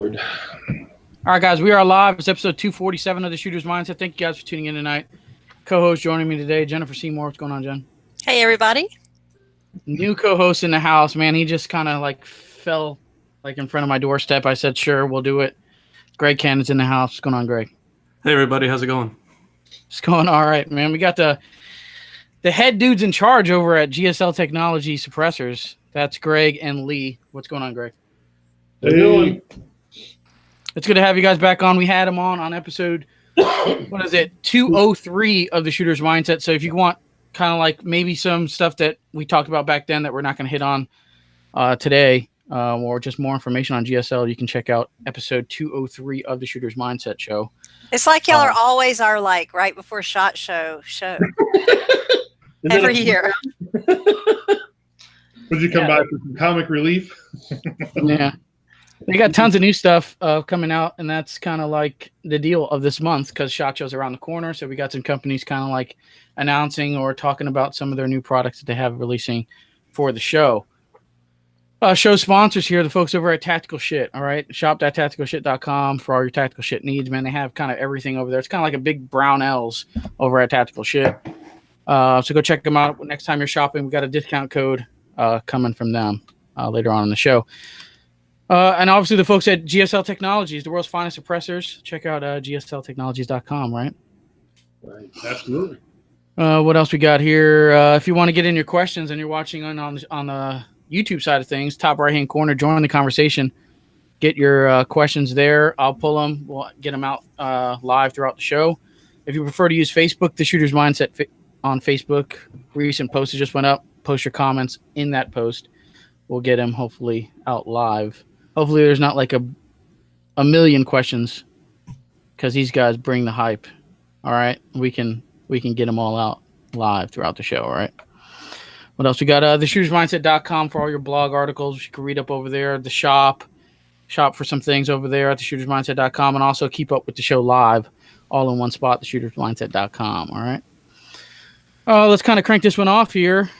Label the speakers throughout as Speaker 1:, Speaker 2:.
Speaker 1: All right, guys, we are live. It's episode 247 of the Shooter's Mindset. Thank you guys for tuning in tonight. Co-host joining me today, Jennifer Seymour. What's going on, Jen?
Speaker 2: Hey, everybody.
Speaker 1: New co-host in the house, man. He just kind of like fell like in front of my doorstep. I said, sure, we'll do it. Greg Cannon's in the house. What's going on, Greg?
Speaker 3: Hey, everybody. How's it going?
Speaker 1: It's going all right, man. We got the head dudes in charge over at GSL Technology Suppressors. That's Greg and Lee. What's going on, Greg?
Speaker 4: How you doing?
Speaker 1: It's good to have you guys back on. We had them on episode, 203 of the Shooter's Mindset. So if you want kind of like maybe some stuff that we talked about back then that we're not going to hit on today, or just more information on GSL, you can check out episode 203 of the Shooter's Mindset show.
Speaker 2: It's like y'all are always our like right before SHOT Show every year.
Speaker 4: Would you come back with some comic relief?
Speaker 1: Yeah. They got tons of new stuff coming out, and that's kind of like the deal of this month because SHOT Show's around the corner. So we got some companies kind of like announcing or talking about some of their new products that they have releasing for the show. Show sponsors here, the folks over at Tactical Shit, all right? Shop.tacticalshit.com for all your tactical shit needs, man. They have kind of everything over there. It's kind of like a big brown L's over at Tactical Shit. So go check them out. Next time you're shopping, we got a discount code coming from them later on in the show. And obviously the folks at GSL Technologies, the world's finest suppressors. Check out gsltechnologies.com, right?
Speaker 4: Right, absolutely.
Speaker 1: What else we got here? If you want to get in your questions and you're watching on the YouTube side of things, top right-hand corner, join the conversation. Get your questions there. I'll pull them. We'll get them out live throughout the show. If you prefer to use Facebook, The Shooter's Mindset on Facebook. Recent post just went up. Post your comments in that post. We'll get them hopefully out live. Hopefully there's not like a million questions because these guys bring the hype. All right. We can get them all out live throughout the show. All right. What else? We got theshootersmindset.com for all your blog articles. You can read up over there. The shop for some things over there at theshootersmindset.com, and also keep up with the show live all in one spot, theshootersmindset.com. All right. Let's kind of crank this one off here.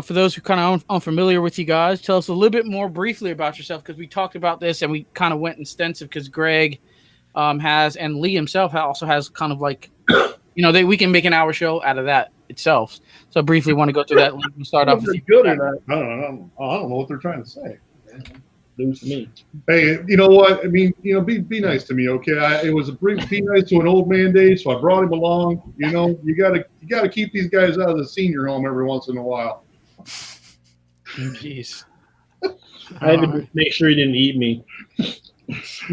Speaker 1: For those who kind of unfamiliar with you guys, tell us a little bit more briefly about yourself because we talked about this and we kind of went extensive because Greg has, and Lee himself also has kind of like, we can make an hour show out of that itself. So briefly want to go through that. We'll start off with you.
Speaker 4: Good or not? I don't know what they're trying to say.
Speaker 5: Lose me.
Speaker 4: Hey, you know what? I mean, be nice to me, okay? It was be nice to an old man day, so I brought him along. You gotta keep these guys out of the senior home every once in a while.
Speaker 1: Jeez.
Speaker 5: I had to make sure he didn't eat me.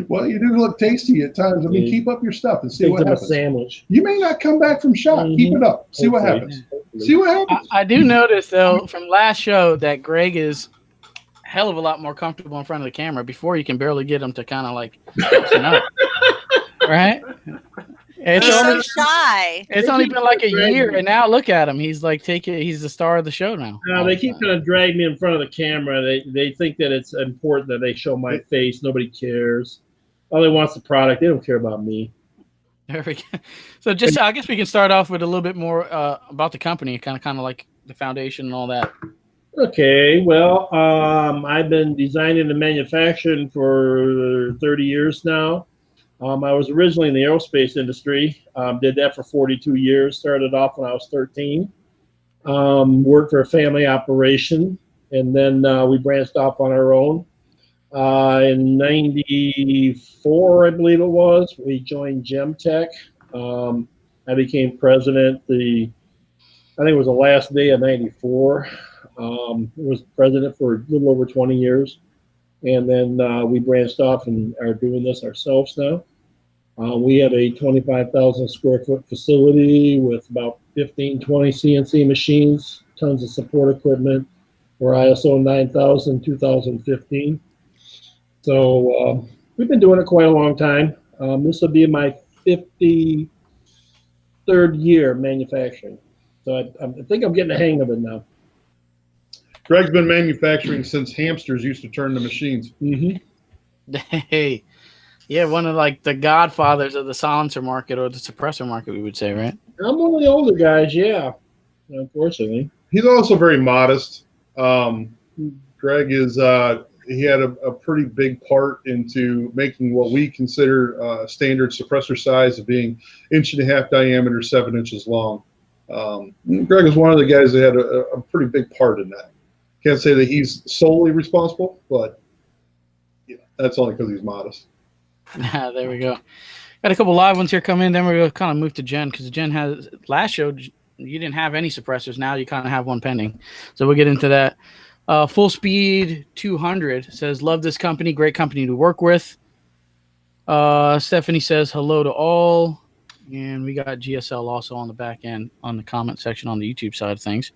Speaker 4: Well, you do look tasty at times. I mean, keep up your stuff and see what happens.
Speaker 5: A sandwich.
Speaker 4: You may not come back from SHOT. Keep it up. See what happens. See what happens.
Speaker 1: I do notice, though, from last show that Greg is a hell of a lot more comfortable in front of the camera. Before, you can barely get him to kind of like listen up. Right?
Speaker 2: He's so shy.
Speaker 1: It's only been like a year, and now look at him. He's like he's the star of the show now.
Speaker 5: No, they keep kind of dragging me in front of the camera. They think that it's important that they show my face. Nobody cares. All they want's the product. They don't care about me.
Speaker 1: There we go. So I guess we can start off with a little bit more about the company, kind of like the foundation and all that.
Speaker 5: Okay. Well, I've been designing and manufacturing for 30 years now. I was originally in the aerospace industry, did that for 42 years, started off when I was 13, worked for a family operation, and then we branched off on our own. In 94, I believe it was, we joined Gemtech. I became president I think it was the last day of 94. Was president for a little over 20 years. And then we branched off and are doing this ourselves now. We have a 25,000 square foot facility with about 20 CNC machines, tons of support equipment. We're ISO 9000, 2015. So we've been doing it quite a long time. This will be my 53rd year manufacturing. So I think I'm getting the hang of it now.
Speaker 4: Greg's been manufacturing since hamsters used to turn the machines.
Speaker 5: Mm-hmm.
Speaker 1: Hey, yeah, one of like the godfathers of the silencer market or the suppressor market, we would say, right?
Speaker 5: I'm one of the older guys, yeah. Unfortunately,
Speaker 4: he's also very modest. Greg is he had a pretty big part into making what we consider standard suppressor size of being 1.5 inch diameter, 7 inches long. Greg was one of the guys that had a pretty big part in that. Can't say that he's solely responsible, but yeah, that's only because he's modest.
Speaker 1: Yeah, there we go. Got a couple live ones here come in. Then we're going to kind of move to Jen because Jen has last show. You didn't have any suppressors. Now you kind of have one pending. So we'll get into that. Full Speed 200 says, love this company. Great company to work with. Stephanie says, hello to all. And we got GSL also on the back end on the comment section on the YouTube side of things.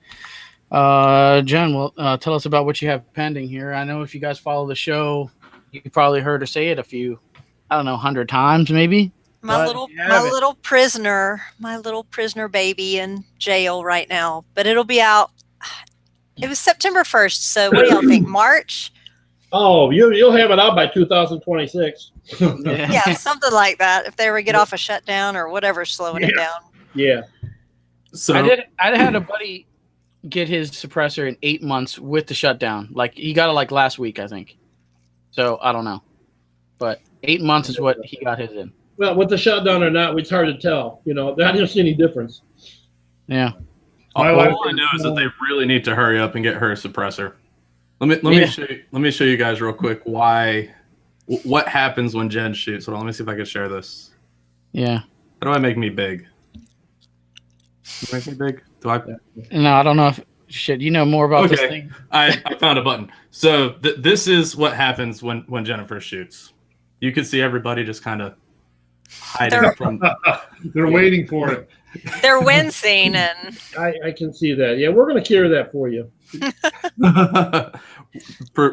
Speaker 1: Jen, well, tell us about what you have pending here. I know if you guys follow the show, you probably heard her say it 100 times maybe.
Speaker 2: My little prisoner baby in jail right now, but it'll be out. It was September 1st. So what do y'all think? March?
Speaker 5: Oh, you'll have it out by 2026.
Speaker 2: Yeah, something like that. If they ever get off a shutdown or whatever's slowing it down.
Speaker 5: Yeah.
Speaker 1: So I had a buddy get his suppressor in 8 months with the shutdown. Like he got it like last week, I think. So I don't know, but 8 months is what he got his in.
Speaker 5: Well, with the shutdown or not, it's hard to tell. I don't see any difference.
Speaker 1: Yeah.
Speaker 3: All I know is that they really need to hurry up and get her a suppressor. Let me show you guys real quick what happens when Jen shoots. Hold on, let me see if I can share this.
Speaker 1: Yeah.
Speaker 3: How do I make me big? Make me big? Do I?
Speaker 1: No, I don't know if you know more about this thing.
Speaker 3: I found a button. So this is what happens when Jennifer shoots. You can see everybody just kind of hiding from.
Speaker 4: They're waiting for it.
Speaker 2: They're wincing, and
Speaker 5: I can see that. Yeah, we're going to carry that for you.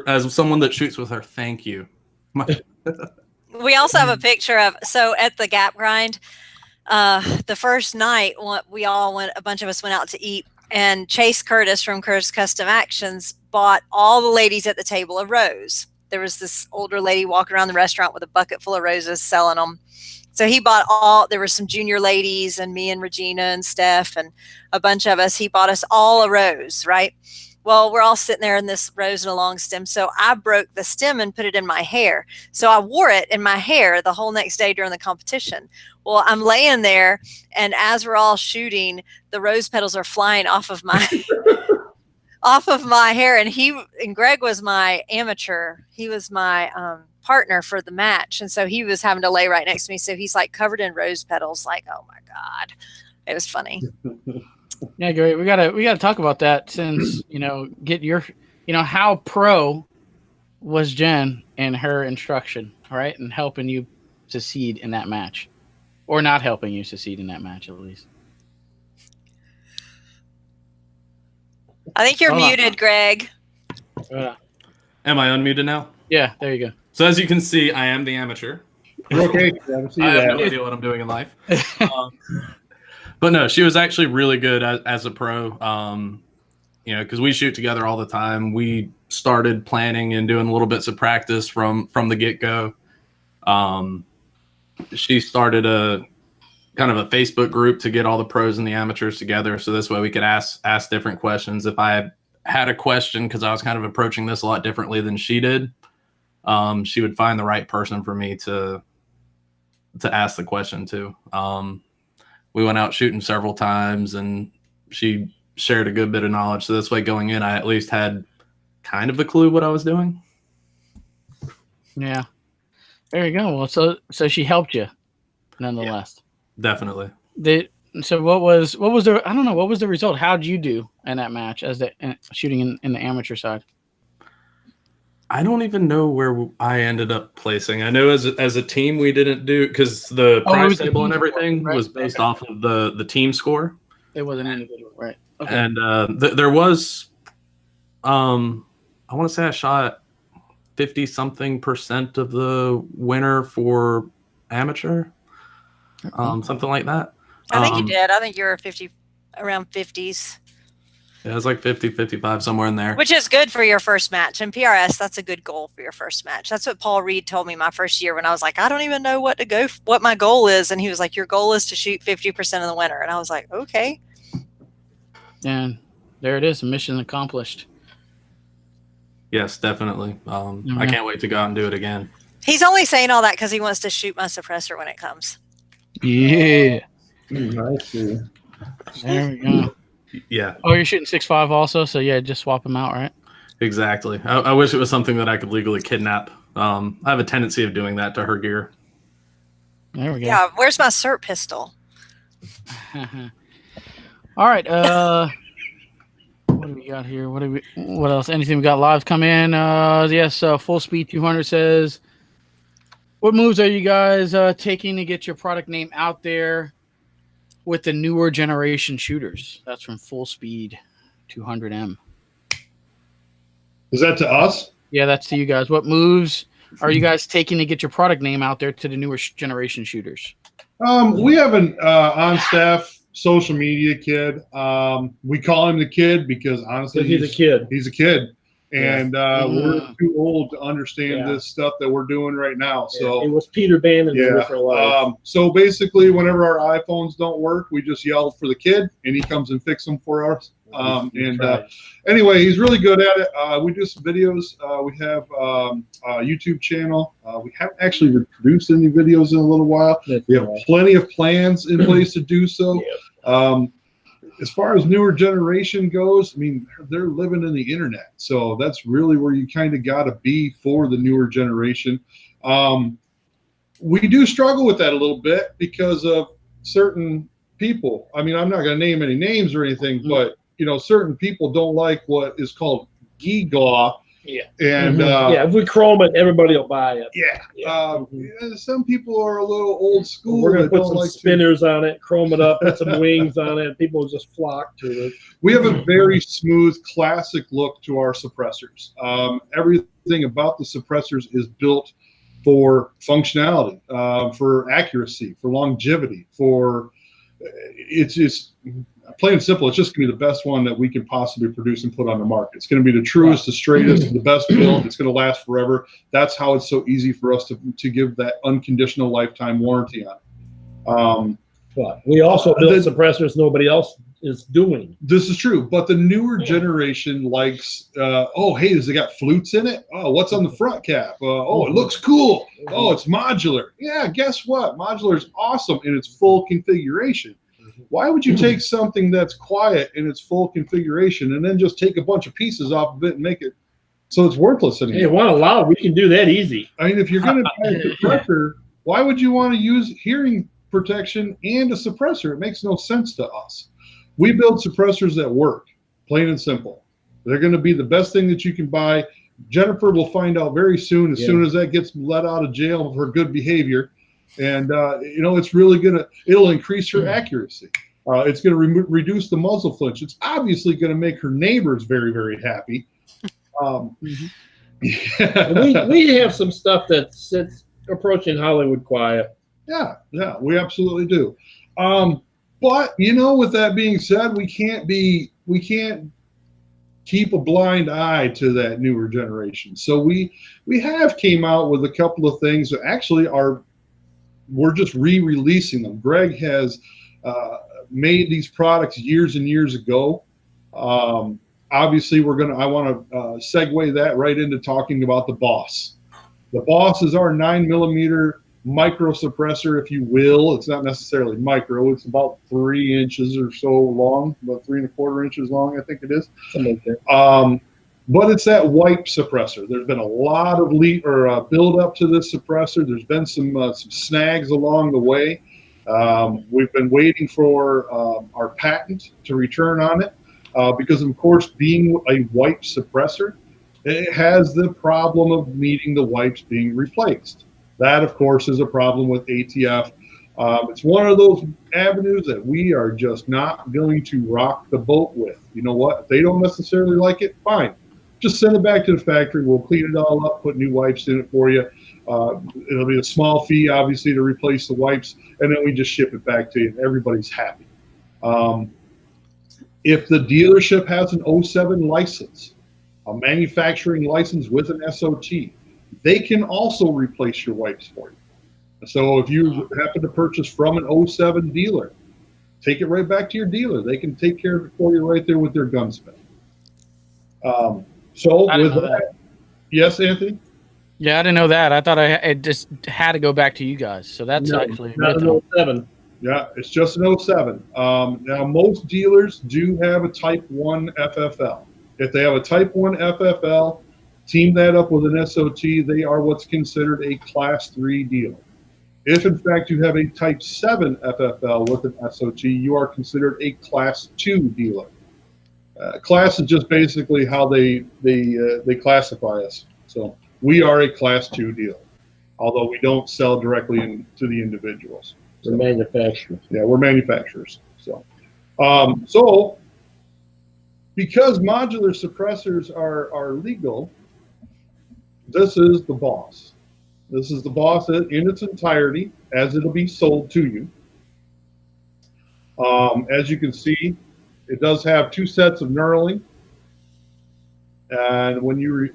Speaker 3: As someone that shoots with her, thank you.
Speaker 2: we also have a picture of at the Gap Grind. The first night, a bunch of us went out to eat, and Chase Curtis from Curtis Custom Actions bought all the ladies at the table a rose. There was this older lady walking around the restaurant with a bucket full of roses selling them. So he bought there were some junior ladies and me and Regina and Steph and a bunch of us. He bought us all a rose, right? Well, we're all sitting there in this rose and a long stem. So I broke the stem and put it in my hair. So I wore it in my hair the whole next day during the competition. Well, I'm laying there, and as we're all shooting, the rose petals are flying off of my hair. And Greg was my amateur. He was my partner for the match, and so he was having to lay right next to me. So he's like covered in rose petals. Like, oh my god, it was funny.
Speaker 1: Yeah, great. We gotta talk about that since get your how pro was Jen in her instruction, all right, and helping you succeed in that match, or not helping you succeed in that match at least.
Speaker 2: I think you're muted, Greg.
Speaker 3: Am I unmuted now?
Speaker 1: Yeah, there you go.
Speaker 3: So as you can see, I am the amateur.
Speaker 4: Okay,
Speaker 3: I have no idea what I'm doing in life. But no, she was actually really good as a pro. Because we shoot together all the time. We started planning and doing little bits of practice from the get-go. She started a kind of a Facebook group to get all the pros and the amateurs together, so this way we could ask different questions. If I had a question, because I was kind of approaching this a lot differently than she did, she would find the right person for me to ask the question to. We went out shooting several times, and she shared a good bit of knowledge. So this way, going in, I at least had kind of a clue what I was doing.
Speaker 1: Yeah, there you go. Well, so she helped you, nonetheless.
Speaker 3: Yeah, definitely.
Speaker 1: So what was the result? How'd you do in that match as shooting in the amateur side?
Speaker 3: I don't even know where I ended up placing. I know as a team we didn't do, because the prize table and everything was based off of the team score.
Speaker 1: It was an individual, right? Okay.
Speaker 3: And there was, I want to say I shot 50-something% of the winner for amateur, something like that.
Speaker 2: I think you did. I think you were around 50s.
Speaker 3: Yeah, it was like 50, 55, somewhere in there.
Speaker 2: Which is good for your first match. In PRS, that's a good goal for your first match. That's what Paul Reed told me my first year when I was like, I don't even know what my goal is. And he was like, your goal is to shoot 50% of the winner. And I was like, okay.
Speaker 1: And there it is, mission accomplished.
Speaker 3: Yes, definitely. I can't wait to go out and do it again.
Speaker 2: He's only saying all that because he wants to shoot my suppressor when it comes.
Speaker 1: Yeah.
Speaker 5: I see.
Speaker 1: There we go.
Speaker 3: Yeah,
Speaker 1: Oh, you're shooting 6.5 also, so yeah, just swap them out, right?
Speaker 3: exactly. I wish it was something that I could legally kidnap. I have a tendency of doing that to her gear.
Speaker 1: There we go.
Speaker 2: Yeah, where's my SIRT pistol?
Speaker 1: All right. What do we got here? What else? Anything we got live come in? Yes. Full Speed 200 says, what moves are you guys taking to get your product name out there with the newer generation shooters? That's from Full Speed 200M.
Speaker 4: Is that to us?
Speaker 1: Yeah, that's to you guys. What moves are you guys taking to get your product name out there to the newer generation shooters?
Speaker 4: We have an on-staff social media kid. We call him the kid because honestly,
Speaker 5: He's a kid.
Speaker 4: He's a kid, and we're too old to understand
Speaker 5: Yeah.
Speaker 4: this stuff that we're doing right now. So
Speaker 5: it was Peter Bannon for life.
Speaker 4: so basically, whenever our iPhones don't work, we just yell for the kid, and he comes and fixes them for us. Anyway, he's really good at it. We do some videos. We have a YouTube channel. We haven't actually produced any videos in a little while. We have plenty of plans in place to do so. As far as newer generation goes, I mean, they're living in the internet. So that's really where you kind of got to be for the newer generation. We do struggle with that a little bit because of certain people. I mean, I'm not going to name any names or anything, but certain people don't like what is called gewgaw.
Speaker 5: Yeah.
Speaker 4: And
Speaker 5: if we chrome it, everybody will buy it.
Speaker 4: Yeah. Some people are a little old school.
Speaker 5: We're going to put some spinners on it, chrome it up, put some wings on it. People will just flock to it.
Speaker 4: We have a very smooth, classic look to our suppressors. Everything about the suppressors is built for functionality, for accuracy, for longevity, it's just plain and simple. It's just going to be the best one that we can possibly produce and put on the market. It's going to be the truest, the straightest, the best build. It's going to last forever. That's how it's so easy for us to give that unconditional lifetime warranty on it.
Speaker 5: But we also build suppressors nobody else is doing.
Speaker 4: This is true, but the newer generation likes, hey, does it got flutes in it? Oh, what's on the front cap? It looks cool. Oh, it's modular. Yeah, guess what? Modular is awesome in its full configuration. Why would you take something that's quiet in its full configuration and then just take a bunch of pieces off of it and make it so it's worthless anymore?
Speaker 5: Hey, want to allow we can do that easy.
Speaker 4: I mean, if you're going to buy a suppressor, why would you want to use hearing protection and a suppressor? It makes no sense to us. We build suppressors that work, plain and simple. They're going to be the best thing that you can buy. Jennifer will find out very soon, as soon as that gets let out of jail for good behavior. And, it's really it'll increase her accuracy. It's going to reduce the muzzle flinch. It's obviously going to make her neighbors very, very happy.
Speaker 5: We have some stuff that sits approaching Hollywood quiet.
Speaker 4: Yeah, we absolutely do. But with that being said, we can't keep a blind eye to that newer generation. So we have came out with a couple of things that actually we're just re-releasing them. Greg has made these products years and years ago. Obviously, I want to segue that right into talking about the Boss. The Boss is our 9mm micro suppressor, if you will. It's not necessarily micro. It's about 3 inches or so long, about 3 1/4 inches long, I think it is.
Speaker 5: Something like that.
Speaker 4: But it's that wipe suppressor. There's been a lot of build up to this suppressor. There's been some snags along the way. We've been waiting for our patent to return on it because, of course, being a wipe suppressor, it has the problem of needing the wipes being replaced. That, of course, is a problem with ATF. It's one of those avenues that we are just not going to rock the boat with. You know what? If they don't necessarily like it, fine. Just send it back to the factory. We'll clean it all up, put new wipes in it for you. It'll be a small fee, obviously, to replace the wipes, and then we just ship it back to you, and everybody's happy. If the dealership has an 07 license, a manufacturing license with an SOT, they can also replace your wipes for you. So if you happen to purchase from an 07 dealer, take it right back to your dealer. They can take care of it for you right there with their gunsmith. So with that, Yes, Anthony?
Speaker 1: Yeah, I didn't know that. I thought it just had to go back to you guys. So that's
Speaker 5: No,
Speaker 1: actually a
Speaker 5: not
Speaker 1: good
Speaker 5: an
Speaker 1: thing.
Speaker 5: 07.
Speaker 4: Yeah, it's just an 07. Now, most dealers do have a Type 1 FFL. If they have a Type 1 FFL, team that up with an SOT, they are what's considered a Class 3 dealer. If, in fact, you have a Type 7 FFL with an SOT, you are considered a Class 2 dealer. Class is just basically how they classify us. So we are a Class 2 dealer, although we don't sell directly to the individuals.
Speaker 5: We're manufacturers.
Speaker 4: Yeah, we're manufacturers. So because modular suppressors are legal, this is the boss. This is the boss in its entirety as it'll be sold to you. As you can see, it does have 2 sets of knurling. And when you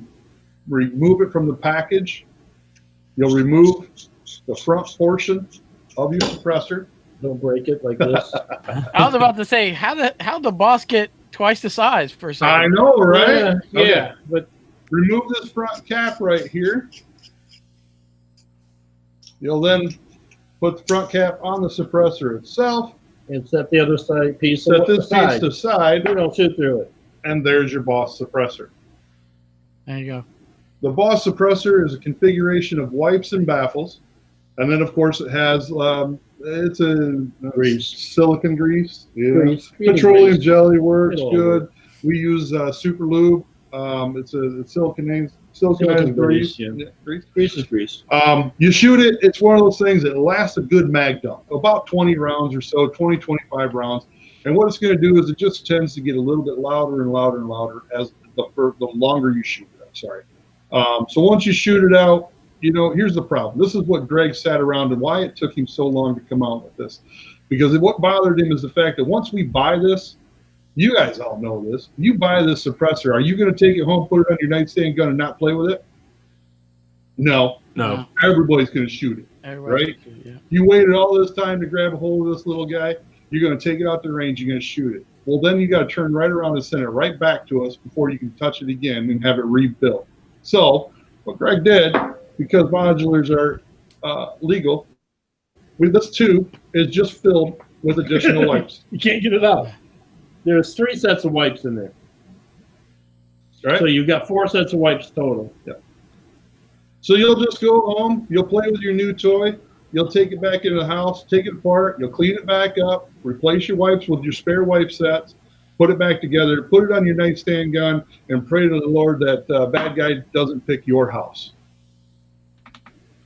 Speaker 4: remove it from the package, you'll remove the front portion of your suppressor.
Speaker 5: Don't break it like this.
Speaker 1: I was about to say, how'd the boss get twice the size for a second?
Speaker 4: I know, right?
Speaker 5: Yeah,
Speaker 4: Okay.
Speaker 5: but
Speaker 4: Remove this front cap right here. You'll then put the front cap on the suppressor itself.
Speaker 5: and set the other side piece
Speaker 4: Set this
Speaker 5: aside.
Speaker 4: piece aside,
Speaker 5: You don't shoot through it.
Speaker 4: and there's your boss suppressor.
Speaker 1: There you go.
Speaker 4: The boss suppressor is a configuration of wipes and baffles, and then of course it has it's a
Speaker 5: Grease.
Speaker 4: silicone grease. Yeah.
Speaker 5: Grease.
Speaker 4: Petroleum
Speaker 5: Grease.
Speaker 4: jelly works
Speaker 5: It'll
Speaker 4: good. We use super lube. It's a siliconized
Speaker 5: Silicone
Speaker 4: grease.
Speaker 5: grease, yeah.
Speaker 4: Grease.
Speaker 5: Grease is grease.
Speaker 4: You shoot it, it's one of those things that lasts a good mag dump, about 20 rounds or so, 20, 25 rounds. And what it's going to do is it just tends to get a little bit louder and louder and louder as the longer you shoot it. Sorry. So once you shoot it out, you know, here's the problem. This is what Greg sat around and why it took him so long to come out with this. Because what bothered him is the fact that once we buy this, you guys all know this, you buy this suppressor, are you going to take it home, put it on your nightstand gun and not play with it? No.
Speaker 3: No.
Speaker 4: Everybody's going to shoot it.
Speaker 1: Everybody
Speaker 4: Right?
Speaker 1: should, yeah.
Speaker 4: You waited all this time to grab a hold of this little guy. You're going to take it out the range. You're going to shoot it. Well, then you got to turn right around and send it right back to us before you can touch it again and have it rebuilt. So what Greg did, because modulars are legal, this tube is just filled with additional wipes.
Speaker 5: You can't get it out. There's 3 sets of wipes in there.
Speaker 4: Right?
Speaker 5: So you've got 4 sets of wipes total.
Speaker 4: So you'll just go home, you'll play with your new toy, you'll take it back into the house, take it apart, you'll clean it back up, replace your wipes with your spare wipe sets, put it back together, put it on your nightstand gun, and pray to the Lord that bad guy doesn't pick your house.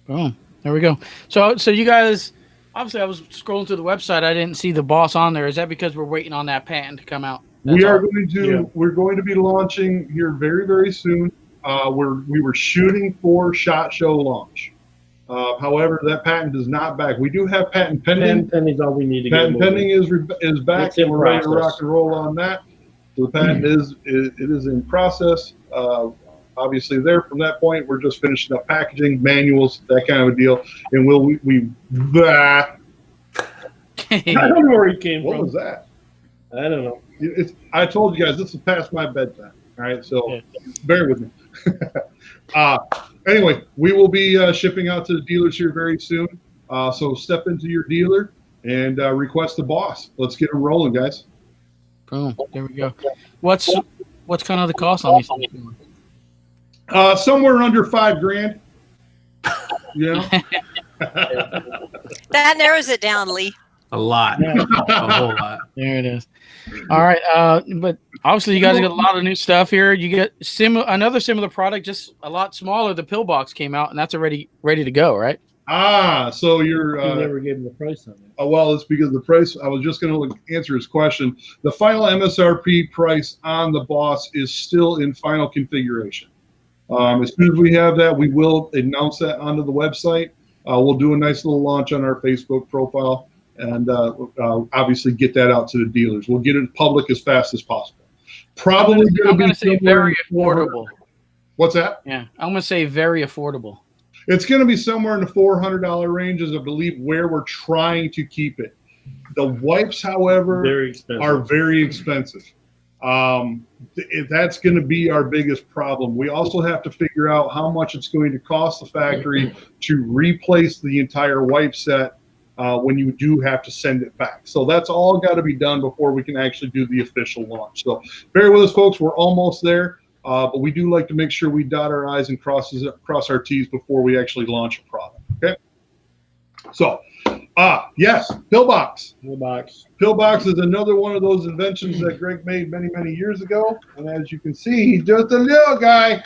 Speaker 1: Boom. There we go. So you guys, obviously I was scrolling through the website. I didn't see the boss on there. Is that because we're waiting on that patent to come out? That's
Speaker 4: We're
Speaker 1: all?
Speaker 4: going to be launching here very, very soon. We were shooting for SHOT Show launch. However, that patent is not back. We do have patent pending.
Speaker 5: Pending's all we need to
Speaker 4: Patent
Speaker 5: get
Speaker 4: pending is back,
Speaker 5: It's in
Speaker 4: and we're ready to
Speaker 5: process.
Speaker 4: rock and roll on that. So the patent is in process. Obviously, there from that point, we're just finishing up packaging, manuals, that kind of a deal, and
Speaker 5: I don't know where he came
Speaker 4: what
Speaker 5: from.
Speaker 4: was that?
Speaker 5: I don't know.
Speaker 4: I told you guys this is past my bedtime. All right, so
Speaker 1: Yeah.
Speaker 4: bear with me. Anyway, we will be shipping out to the dealers here very soon. So step into your dealer and request the boss. Let's get them rolling, guys.
Speaker 1: Boom. There we go. What's kind of the cost on these things?
Speaker 4: Somewhere under $5,000. You know,
Speaker 2: That narrows it down, Lee.
Speaker 3: A lot. A whole lot.
Speaker 1: There it is. All right. But obviously you guys got a lot of new stuff here. You get another similar product, just a lot smaller. The pillbox came out, and that's already ready to go, right?
Speaker 4: so you're.
Speaker 5: You never gave him the price on it.
Speaker 4: Well, it's because the price. I was just going to answer his question. The final MSRP price on the boss is still in final configuration. As soon as we have that, we will announce that onto the website. We'll do a nice little launch on our Facebook profile, and obviously get that out to the dealers. We'll get it public as fast as possible. Probably
Speaker 1: I'm going to say
Speaker 4: somewhere
Speaker 1: very
Speaker 4: in the
Speaker 1: affordable.
Speaker 4: What's that?
Speaker 1: Yeah, I'm going to say very affordable.
Speaker 4: It's going to be somewhere in the $400 range, as I believe where we're trying to keep it. The wipes, however,
Speaker 5: Very expensive.
Speaker 4: are very expensive. That's going to be our biggest problem. We also have to figure out how much it's going to cost the factory to replace the entire wipe set when you do have to send it back. So that's all got to be done before we can actually do the official launch. So bear with us, folks. We're almost there, but we do like to make sure we dot our I's and cross our T's before we actually launch a product. Okay. So, yes, Pillbox. Pillbox is another one of those inventions that Greg made many, many years ago. And as you can see, he's just a little guy.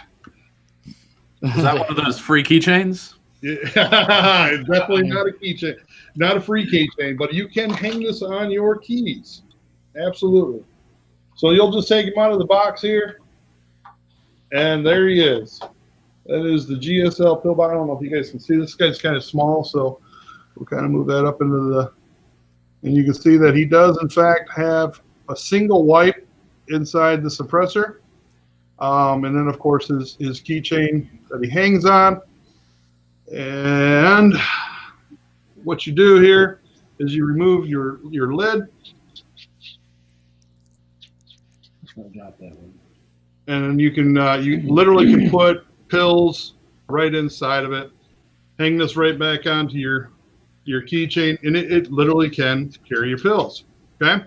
Speaker 3: Is that one of those free keychains?
Speaker 4: Yeah, it's definitely not a keychain, not a free keychain, but you can hang this on your keys. Absolutely. So you'll just take him out of the box here, and there he is. That is the GSL Pillbox. I don't know if you guys can see. This guy's kind of small, so we'll kind of move that up into the, and you can see that he does, in fact, have a single wipe inside the suppressor. And then, of course, his keychain that he hangs on. And what you do here is you remove your lid. And then you can, you literally can put pills right inside of it. Hang this right back onto your keychain, and it literally can carry your pills. Okay,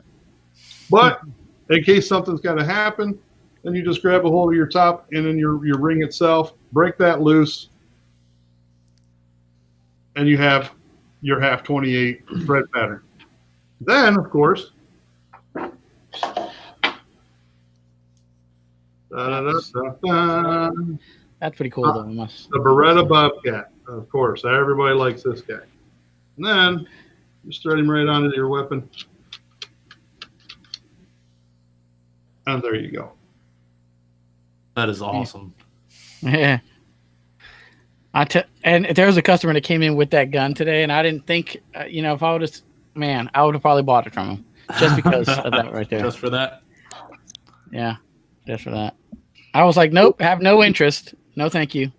Speaker 4: but in case something's got to happen, then you just grab a hold of your top and then your ring itself, break that loose, and you have your half 28 thread pattern. Then, of course,
Speaker 1: that's pretty cool. Though.
Speaker 4: The Beretta Bobcat, of course. Everybody likes this guy. And then just thread him right onto your weapon. And there you go.
Speaker 3: That is awesome.
Speaker 1: Yeah. And there was a customer that came in with that gun today, and I didn't think, if I would have, I would have probably bought it from him just because of that right there.
Speaker 3: Just for that?
Speaker 1: Yeah, just for that. I was like, nope, have no interest. No, thank you.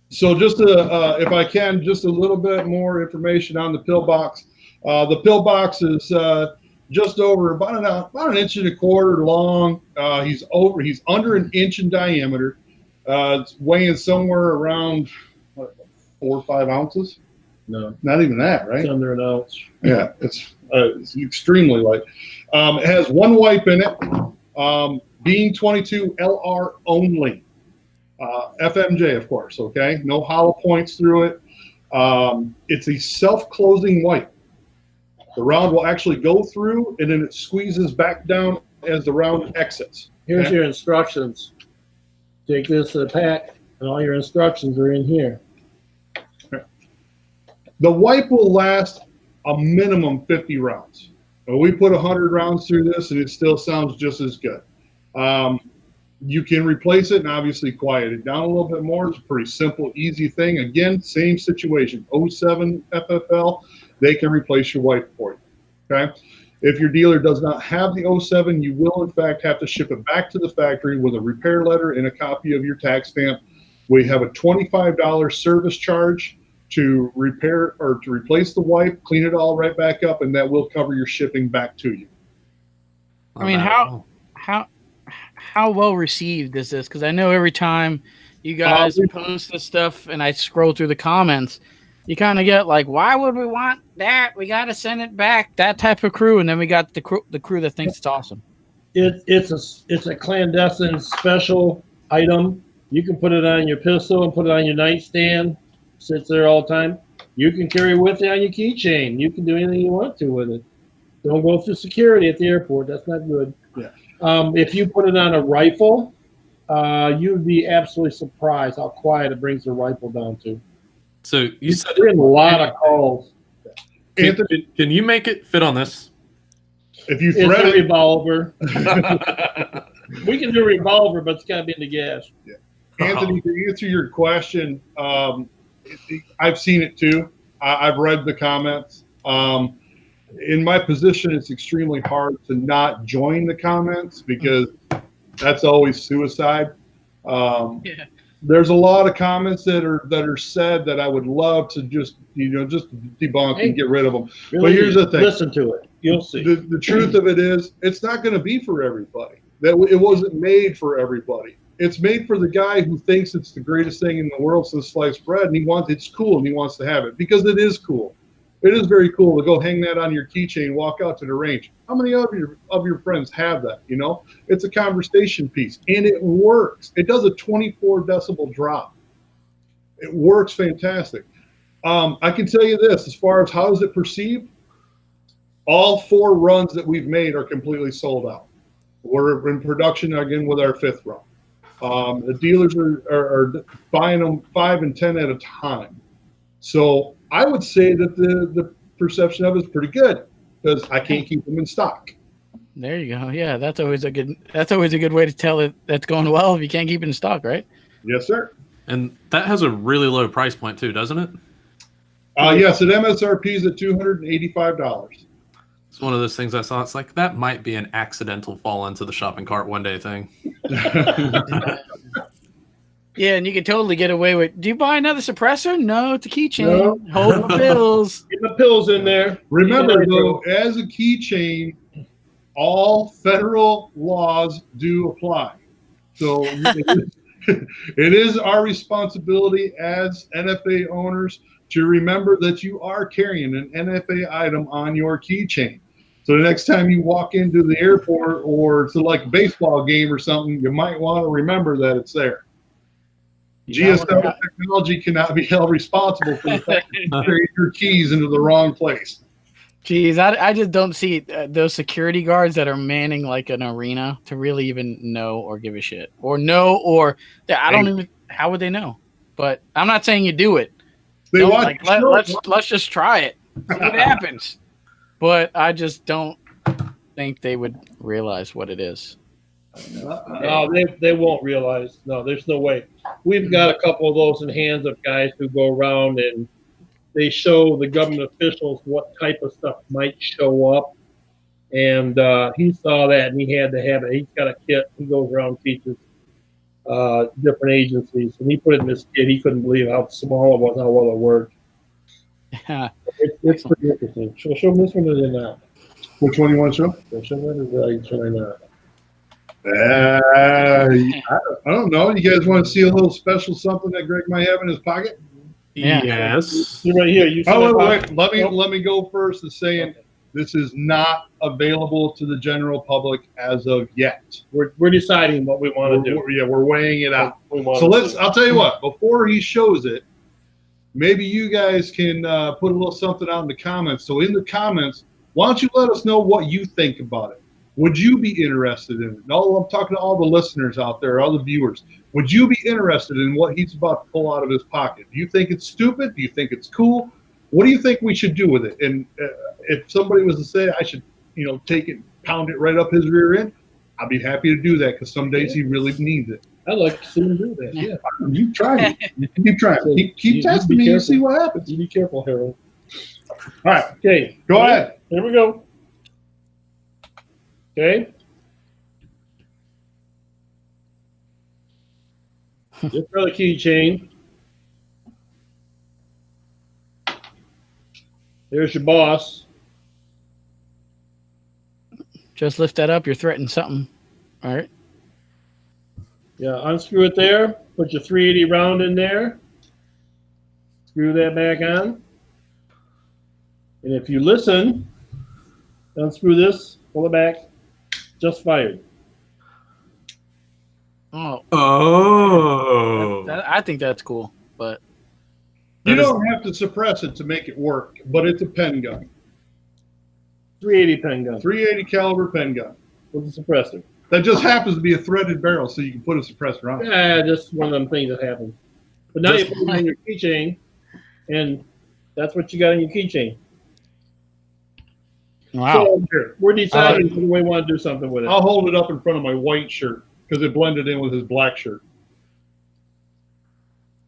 Speaker 4: So just if I can, just a little bit more information on the Pillbox. The Pillbox is just over about an inch and a quarter long. He's under an inch in diameter. It's weighing somewhere around 4 or 5 ounces.
Speaker 5: No,
Speaker 4: not even that, right?
Speaker 5: It's under an ounce.
Speaker 4: Yeah, it's extremely light. It has one wipe in it. Being 22 LR only. FMJ, of course, okay? No hollow points through it. It's a self-closing wipe. The round will actually go through, and then it squeezes back down as the round exits.
Speaker 5: Here's your instructions. Take this to the pack, and all your instructions are in here.
Speaker 4: The wipe will last a minimum 50 rounds. We put 100 rounds through this, and it still sounds just as good. You can replace it and obviously quiet it down a little bit more. It's a pretty simple, easy thing. Again, same situation. 07 FFL, they can replace your wipe for you. Okay. If your dealer does not have the 07, you will in fact have to ship it back to the factory with a repair letter and a copy of your tax stamp. We have a $25 service charge to repair or to replace the wipe, clean it all right back up, and that will cover your shipping back to you.
Speaker 1: I mean, how well received is this? Because I know every time you guys post this stuff and I scroll through the comments, you kind of get like, why would we want that? We got to send it back. That type of crew, and then we got the crew that thinks it's awesome.
Speaker 5: It's a clandestine special item. You can put it on your pistol and put it on your nightstand. Sits there all the time. You can carry it with you on your keychain. You can do anything you want to with it. Don't go through security at the airport. That's not good.
Speaker 4: Yeah.
Speaker 5: If you put it on a rifle, you'd be absolutely surprised how quiet it brings the rifle down to.
Speaker 3: So you said
Speaker 5: a lot of calls.
Speaker 3: Can you make it fit on this?
Speaker 4: If you
Speaker 5: thread a revolver, we can do a revolver, but it's got to be in the gas.
Speaker 4: Yeah. Anthony, to answer your question, I've seen it too. I've read the comments. In my position, it's extremely hard to not join the comments because that's always suicide. There's a lot of comments that are said that I would love to just debunk and get rid of them.
Speaker 5: Really,
Speaker 4: but here's the thing.
Speaker 5: Listen to it. You'll see.
Speaker 4: The truth of it is, it's not going to be for everybody. that it wasn't made for everybody. It's made for the guy who thinks it's the greatest thing in the world since sliced bread, and it's cool, and he wants to have it because it is cool. It is very cool to go hang that on your keychain, walk out to the range. How many of your friends have that? You know, it's a conversation piece, and it works. It does a 24 decibel drop. It works fantastic. I can tell you this, as far as how is it perceived, all 4 runs that we've made are completely sold out. We're in production again with our 5th run. The dealers are buying them 5 and 10 at a time. So I would say that the perception of it is pretty good because I can't keep them in stock.
Speaker 1: There you go. Yeah, that's always a good way to tell it that's going well if you can't keep it in stock, right?
Speaker 4: Yes, sir.
Speaker 3: And that has a really low price point too, doesn't it?
Speaker 4: Yes, at MSRP is at $285.
Speaker 3: It's one of those things I saw. It's like that might be an accidental fall into the shopping cart one day thing.
Speaker 1: Yeah, and you can totally get away with. Do you buy another suppressor? No, it's a keychain.
Speaker 5: No.
Speaker 1: Hold the pills.
Speaker 5: Get the pills in there.
Speaker 4: Remember, though, as a keychain, all federal laws do apply. So it is our responsibility as NFA owners to remember that you are carrying an NFA item on your keychain. So the next time you walk into the airport or to like a baseball game or something, you might want to remember that it's there. GSL technology cannot be held responsible for the fact that you carried your keys into the wrong place.
Speaker 1: Geez, I just don't see those security guards that are manning like an arena to really even know or give a shit. Or know, or I don't even, how would they know? But I'm not saying you do it.
Speaker 4: They
Speaker 1: Don't,
Speaker 4: watch
Speaker 1: like, let's just try it. See what happens. But I just don't think they would realize what it is.
Speaker 5: No, they won't realize. No, there's no way. We've got a couple of those in hands of guys who go around and they show the government officials what type of stuff might show up. And he saw that and he had to have it. He's got a kit. He goes around and teaches different agencies. And he put it in this kit. He couldn't believe how small it was, how well it worked.
Speaker 1: Yeah.
Speaker 5: It's pretty interesting. Show them this one or not.
Speaker 4: Which one you want to show?
Speaker 5: Show them that or not.
Speaker 4: I don't know. You guys want to see a little special something that Greg might have in his pocket?
Speaker 1: Yeah.
Speaker 3: Yes.
Speaker 5: You're right here. You see
Speaker 4: wait. Let me go first to saying this is not available to the general public as of yet.
Speaker 5: We're deciding what we want to do.
Speaker 4: We're weighing it out. So I'll tell you what, before he shows it, maybe you guys can put a little something out in the comments. So in the comments, why don't you let us know what you think about it? Would you be interested in it? No, I'm talking to all the listeners out there, all the viewers. Would you be interested in what he's about to pull out of his pocket? Do you think it's stupid? Do you think it's cool? What do you think we should do with it? And if somebody was to say I should, take it, pound it right up his rear end, I'd be happy to do that because some days he really needs it.
Speaker 5: I'd like to see him do that. Yeah.
Speaker 4: You try it. You keep trying. So keep testing me and see what happens.
Speaker 5: You be careful, Harold. All right. Okay.
Speaker 4: Go ahead.
Speaker 5: Here we go. Okay. Just for the keychain. There's your boss.
Speaker 1: Just lift that up. You're threatening something. All right.
Speaker 5: Yeah, unscrew it there. Put your 380 round in there. Screw that back on. And if you listen, unscrew this, pull it back. Just fired.
Speaker 3: Oh.
Speaker 1: I think that's cool, but
Speaker 4: you don't have to suppress it to make it work, but it's a pen gun.
Speaker 5: 380 pen gun.
Speaker 4: 380 caliber pen gun
Speaker 5: With a suppressor.
Speaker 4: That just happens to be a threaded barrel, so you can put a suppressor on it.
Speaker 5: Yeah, just one of them things that happens. But now you put it on your keychain, and that's what you got on your keychain.
Speaker 1: wow.
Speaker 5: So we're deciding whether we want to do something with it.
Speaker 4: I'll hold it up in front of my white shirt because it blended in with his black shirt.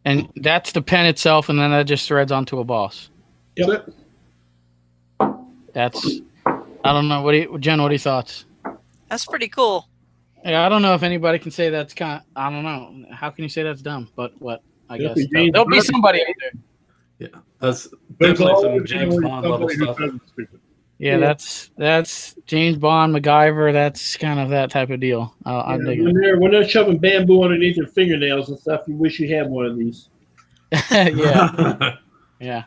Speaker 1: And that's the pen itself, and then that just threads onto a boss.
Speaker 5: Yep.
Speaker 1: That's, I don't know. Jen, what are your thoughts?
Speaker 2: That's pretty cool.
Speaker 1: Yeah, I don't know if anybody can say that's I don't know. How can you say that's dumb? But what? I guess
Speaker 5: James
Speaker 1: there'll be somebody out there.
Speaker 3: Yeah, that's
Speaker 4: There's
Speaker 3: definitely
Speaker 4: always
Speaker 3: some James
Speaker 4: somebody
Speaker 3: Bond level
Speaker 4: who
Speaker 3: stuff.
Speaker 4: says it's stupid.
Speaker 1: Yeah, that's James Bond, MacGyver. That's kind of that type of deal. I'm digging it.
Speaker 5: When they're shoving bamboo underneath their fingernails and stuff, you wish you had one of these.
Speaker 1: Yeah,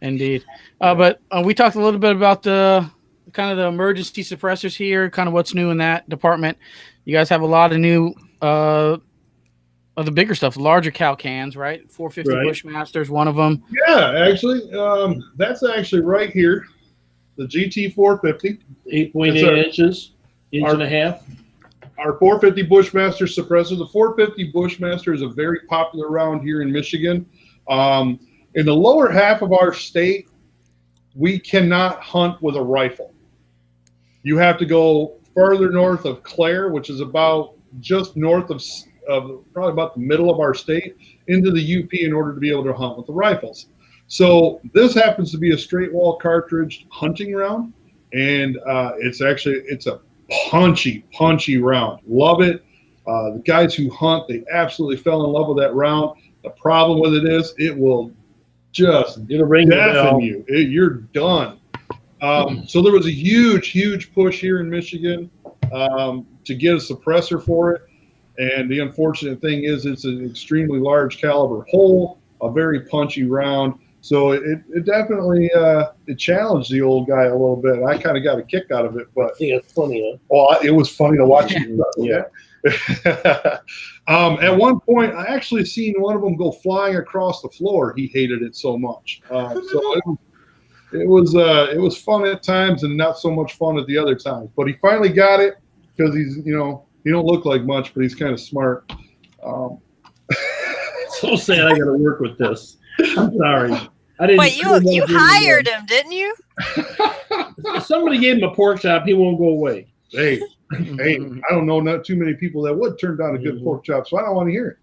Speaker 1: indeed. But we talked a little bit about the kind of the emergency suppressors here, kind of what's new in that department. You guys have a lot of new of the bigger stuff, larger cal cans, right? 450
Speaker 5: Right.
Speaker 1: Bushmaster's one of them.
Speaker 4: Yeah, actually, that's actually right here. The GT 450.
Speaker 5: 8.8 inches, inch and a half.
Speaker 4: Our 450 Bushmaster suppressor. The 450 Bushmaster is a very popular round here in Michigan. In the lower half of our state, we cannot hunt with a rifle. You have to go further north of Clare, which is about just north of probably about the middle of our state, into the UP in order to be able to hunt with the rifles. So this happens to be a straight wall cartridge hunting round, and it's a punchy round. Love it. The guys who hunt, they absolutely fell in love with that round. The problem with it is it will just deafen you. You're done. So there was a huge push here in Michigan to get a suppressor for it. And the unfortunate thing is it's an extremely large caliber hole, a very punchy round. So it definitely it challenged the old guy a little bit. I kind of got a kick out of it, but
Speaker 5: I think it's funny. Huh?
Speaker 4: Well, it was funny to watch. Yeah. At one point, I actually seen one of them go flying across the floor. He hated it so much. So it was fun at times and not so much fun at the other times. But he finally got it because he's he don't look like much, but he's kind of smart.
Speaker 5: So sad I got to work with this. I'm sorry. I didn't.
Speaker 2: Wait, you hired him, didn't you?
Speaker 5: If somebody gave him a pork chop, he won't go away.
Speaker 4: Hey, I don't know not too many people that would turn down a good pork chop, so I don't want to hear it.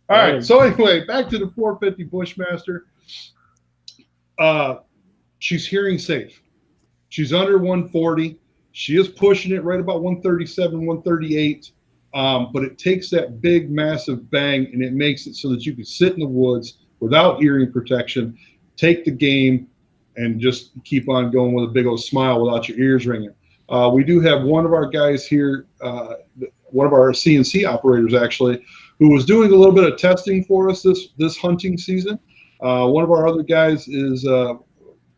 Speaker 4: All right, so anyway, back to the 450 Bushmaster. She's hearing safe. She's under 140. She is pushing it right about 137, 138. But it takes that big, massive bang, and it makes it so that you can sit in the woods without hearing protection, take the game, and just keep on going with a big old smile without your ears ringing. We do have one of our guys here, one of our CNC operators actually, who was doing a little bit of testing for us this hunting season. One of our other guys is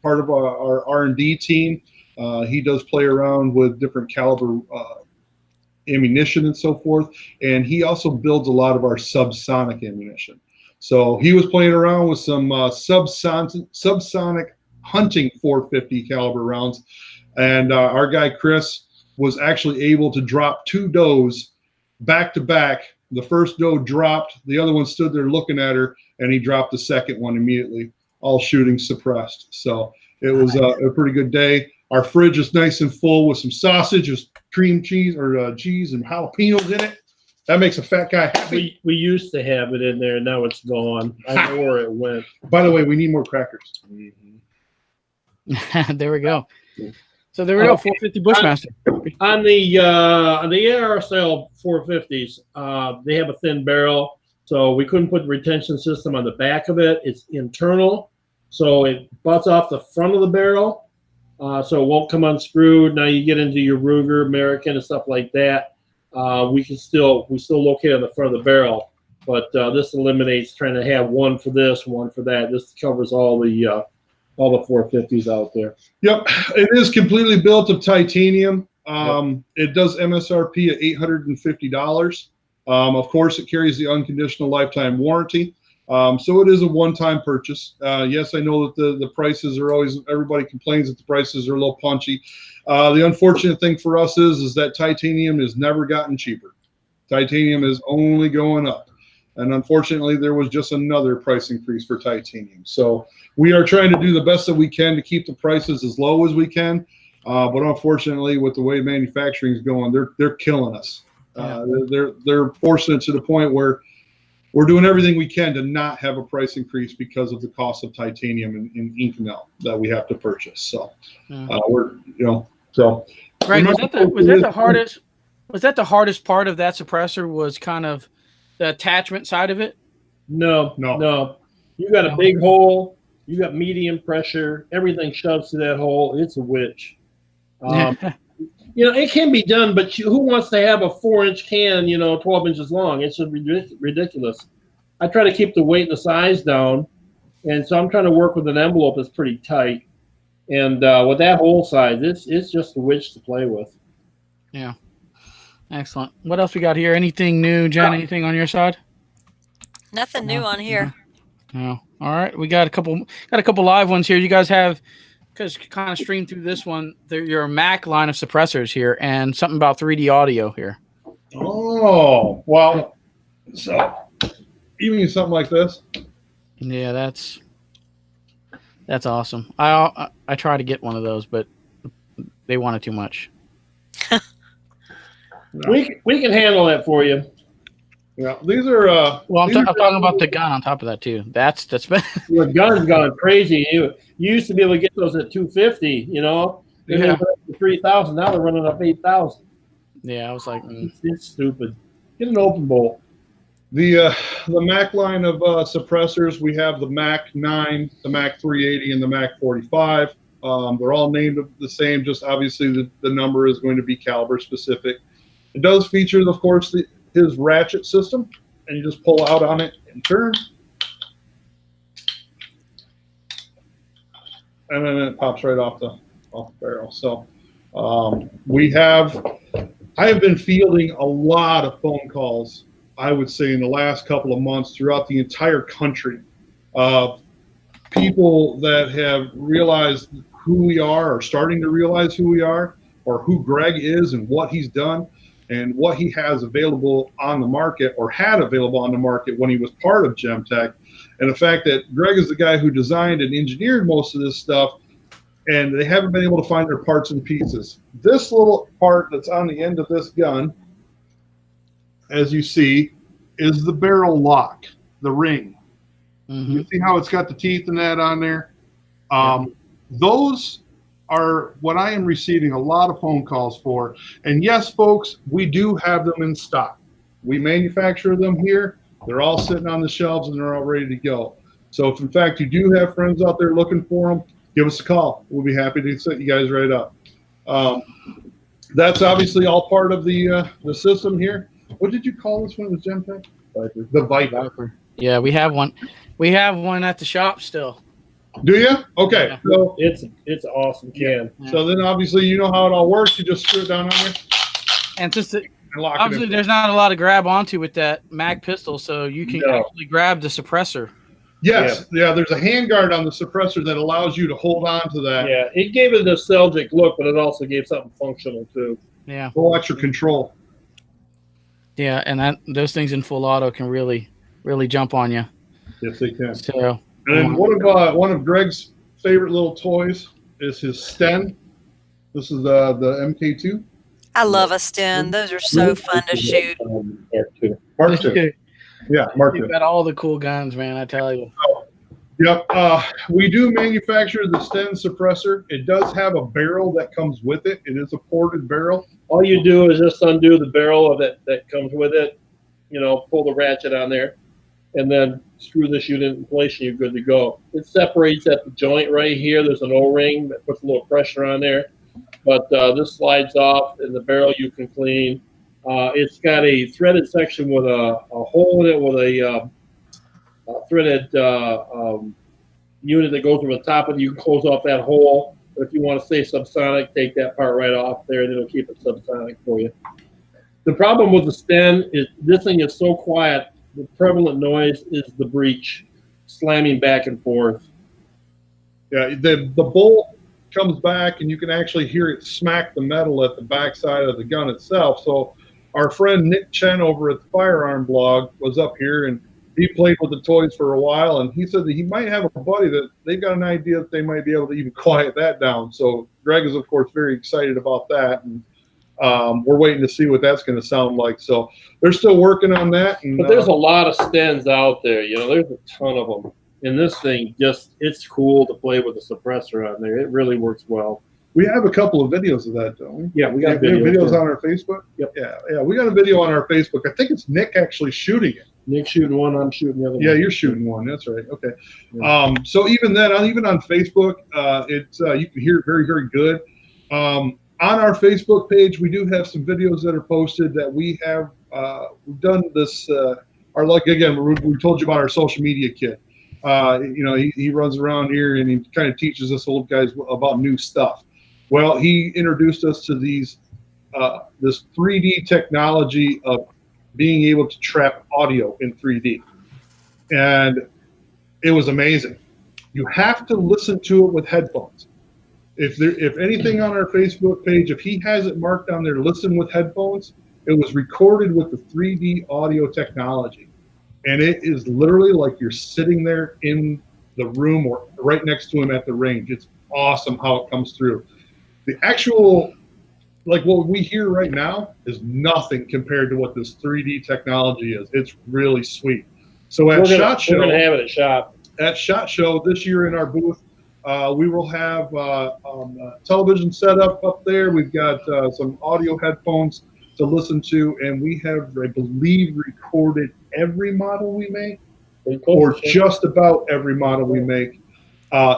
Speaker 4: part of our R&D team. He does play around with different caliber ammunition and so forth, and he also builds a lot of our subsonic ammunition. So he was playing around with some subsonic hunting 450 caliber rounds, and our guy Chris was actually able to drop 2 does back to back. The first doe dropped, the other one stood there looking at her, and he dropped the second one immediately, all shooting suppressed. So it was a pretty good day. Our fridge is nice and full with some sausage, with cream cheese or cheese and jalapenos in it. That makes a fat guy happy.
Speaker 5: We used to have it in there, now it's gone. I know where it went.
Speaker 4: By the way, we need more crackers.
Speaker 1: There we go. So there we go, 450 Bushmaster.
Speaker 5: On the ARSL 450s, they have a thin barrel, so we couldn't put the retention system on the back of it. It's internal, so it butts off the front of the barrel, so it won't come unscrewed. Now you get into your Ruger, American, and stuff like that. We still locate on the front of the barrel, but this eliminates trying to have one for this, one for that. This covers all the 450s out there.
Speaker 4: Yep, it is completely built of titanium. It does MSRP at $850. Of course, it carries the unconditional lifetime warranty. So it is a one-time purchase. Yes, I know that the prices are always, everybody complains that the prices are a little punchy. The unfortunate thing for us is that titanium has never gotten cheaper. Titanium is only going up. And unfortunately, there was just another price increase for titanium. So we are trying to do the best that we can to keep the prices as low as we can. But unfortunately, with the way manufacturing is going, they're killing us. They're forcing it to the point where we're doing everything we can to not have a price increase because of the cost of titanium and Inconel that we have to purchase. So so.
Speaker 1: Greg, was that the hardest? Was that the hardest part of that suppressor? Was kind of the attachment side of it?
Speaker 5: No. You got a big hole. You got medium pressure. Everything shoves to that hole. It's a witch. You know, it can be done, but who wants to have a 4-inch can, 12 inches long? It's ridiculous. I try to keep the weight and the size down, and so I'm trying to work with an envelope that's pretty tight. And with that hole size, it's just a witch to play with.
Speaker 1: Yeah. Excellent. What else we got here? Anything new, Jen? Anything on your side?
Speaker 2: Nothing new on here.
Speaker 1: No. All right. We got a couple live ones here. You guys have, because kind of streamed through this one, your Mac line of suppressors here, and something about 3D audio here.
Speaker 4: Oh, well, so you mean something like this?
Speaker 1: Yeah, that's awesome. I try to get one of those, but they want it too much.
Speaker 4: No.
Speaker 5: We can handle that for you.
Speaker 4: Yeah, these are.
Speaker 1: Well, I'm talking about the gun on top of that too. That's
Speaker 5: The gun's gone crazy. You used to be able to get those at $250, and they went up to $3,000. Now they're running up $8,000.
Speaker 1: Yeah, I was like,
Speaker 5: it's stupid. Get an open bolt.
Speaker 4: The Mac line of suppressors, we have the Mac 9, the Mac 380, and the Mac 45. They're all named the same, just obviously the number is going to be caliber specific. It does feature, of course, his ratchet system, and you just pull out on it and turn. And then it pops right off the barrel. So I have been fielding a lot of phone calls, I would say, in the last couple of months throughout the entire country of people that have realized who we are, or starting to realize who we are, or who Greg is and what he's done and what he has available on the market, or had available on the market when he was part of Gemtech. And the fact that Greg is the guy who designed and engineered most of this stuff, and they haven't been able to find their parts and pieces. This little part that's on the end of this gun, as you see, is the barrel lock, the ring.
Speaker 1: mm-hmm.
Speaker 4: You see how it's got the teeth and that on there? Those are what I am receiving a lot of phone calls for. And yes, folks, we do have them in stock. We manufacture them here. They're all sitting on the shelves and they're all ready to go. So if in fact you do have friends out there looking for them, give us a call. We'll be happy to set you guys right up. That's obviously all part of the system here. What did you call this one, the Gemtech? Viper. The Viper.
Speaker 1: Yeah, we have one. We have one at the shop still.
Speaker 4: Do you? Okay.
Speaker 1: Yeah.
Speaker 4: So
Speaker 5: it's an awesome can.
Speaker 1: Yeah.
Speaker 4: So then obviously you know how it all works. You just screw it down on there
Speaker 1: And just
Speaker 4: and lock
Speaker 1: obviously
Speaker 4: it in.
Speaker 1: there's not a lot to grab onto with that Mag pistol, so you can actually grab the suppressor.
Speaker 4: Yes. Yeah. There's a handguard on the suppressor that allows you to hold on to that.
Speaker 5: Yeah, it gave it a nostalgic look, but it also gave something functional too.
Speaker 1: Yeah.
Speaker 4: Full extra control.
Speaker 1: Yeah, and those things in full auto can really jump on you.
Speaker 4: Yes, they can.
Speaker 1: So
Speaker 4: And then one of Greg's favorite little toys is his Sten. This is the MK2.
Speaker 2: I love a Sten. Those are so fun to shoot.
Speaker 4: Mark 2. Yeah, Mark 2.
Speaker 1: You've got all the cool guns, man, I tell you.
Speaker 4: Yep. We do manufacture the Sten suppressor. It does have a barrel that comes with it. It is a ported barrel.
Speaker 5: All you do is just undo the barrel of it that comes with it, pull the ratchet on there, and then screw this unit in place and you're good to go. It separates at the joint right here. There's an O-ring that puts a little pressure on there. But this slides off, and the barrel you can clean. It's got a threaded section with a hole in it with a threaded unit that goes over the top of it. You can close off that hole. But if you want to stay subsonic, take that part right off there, and it'll keep it subsonic for you. The problem with the Sten is this thing is so quiet. The prevalent noise is the breech slamming back and forth.
Speaker 4: Yeah, the bolt comes back, and you can actually hear it smack the metal at the backside of the gun itself. So our friend Nick Chen over at the Firearm Blog was up here, and he played with the toys for a while, and he said that he might have a buddy that they've got an idea that they might be able to even quiet that down. So Greg is, of course, very excited about that, and we're waiting to see what that's going to sound like. So they're still working on that. And,
Speaker 5: but there's a lot of Stens out there. There's a ton of them. And this thing it's cool to play with a suppressor on there. It really works well.
Speaker 4: We have a couple of videos of that, don't we?
Speaker 5: Yeah, we got
Speaker 4: videos on our Facebook.
Speaker 5: Yep.
Speaker 4: Yeah, we got a video on our Facebook. I think it's Nick actually shooting it.
Speaker 5: Nick's shooting one, I'm shooting the other one.
Speaker 4: Yeah, you're shooting one. That's right. Okay.
Speaker 5: Yeah.
Speaker 4: So even then, even on Facebook, it's you can hear it very, very good. On our Facebook page, we do have some videos that are posted that we have we've done this. We told you about our social media kid. He runs around here and he kind of teaches us old guys about new stuff. Well, he introduced us to this 3D technology of being able to trap audio in 3D, and it was amazing. You have to listen to it with headphones. If anything on our Facebook page, if he has it marked on there, listen with headphones, it was recorded with the 3D audio technology. And it is literally like you're sitting there in the room or right next to him at the range. It's awesome how it comes through. The actual, like what we hear right now is nothing compared to what this 3D technology is. It's really sweet. So at SHOT Show,
Speaker 5: we're going to have it at SHOT.
Speaker 4: At SHOT Show this year in our booth, we will have television set up there. We've got some audio headphones to listen to, and we have, I believe, recorded every model we make, or just about every model we make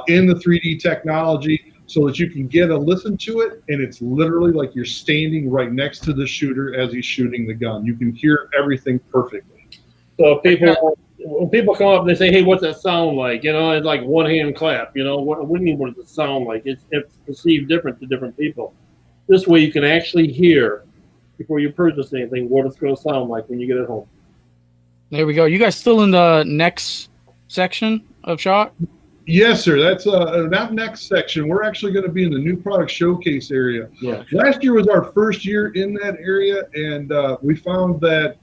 Speaker 4: in the 3D technology, so that you can get a listen to it, and it's literally like you're standing right next to the shooter as he's shooting the gun. You can hear everything perfectly.
Speaker 5: So when people come up and they say, "Hey, what's that sound like?" It's like one hand clap. What do you mean? What does it sound like? It's perceived different to different people. This way, you can actually hear before you purchase anything what it's going to sound like when you get it home.
Speaker 1: There we go. You guys still in the next section of SHOT?
Speaker 4: Yes, sir. That's not next section. We're actually going to be in the new product showcase area.
Speaker 5: Yeah.
Speaker 4: Last year was our first year in that area, and we found that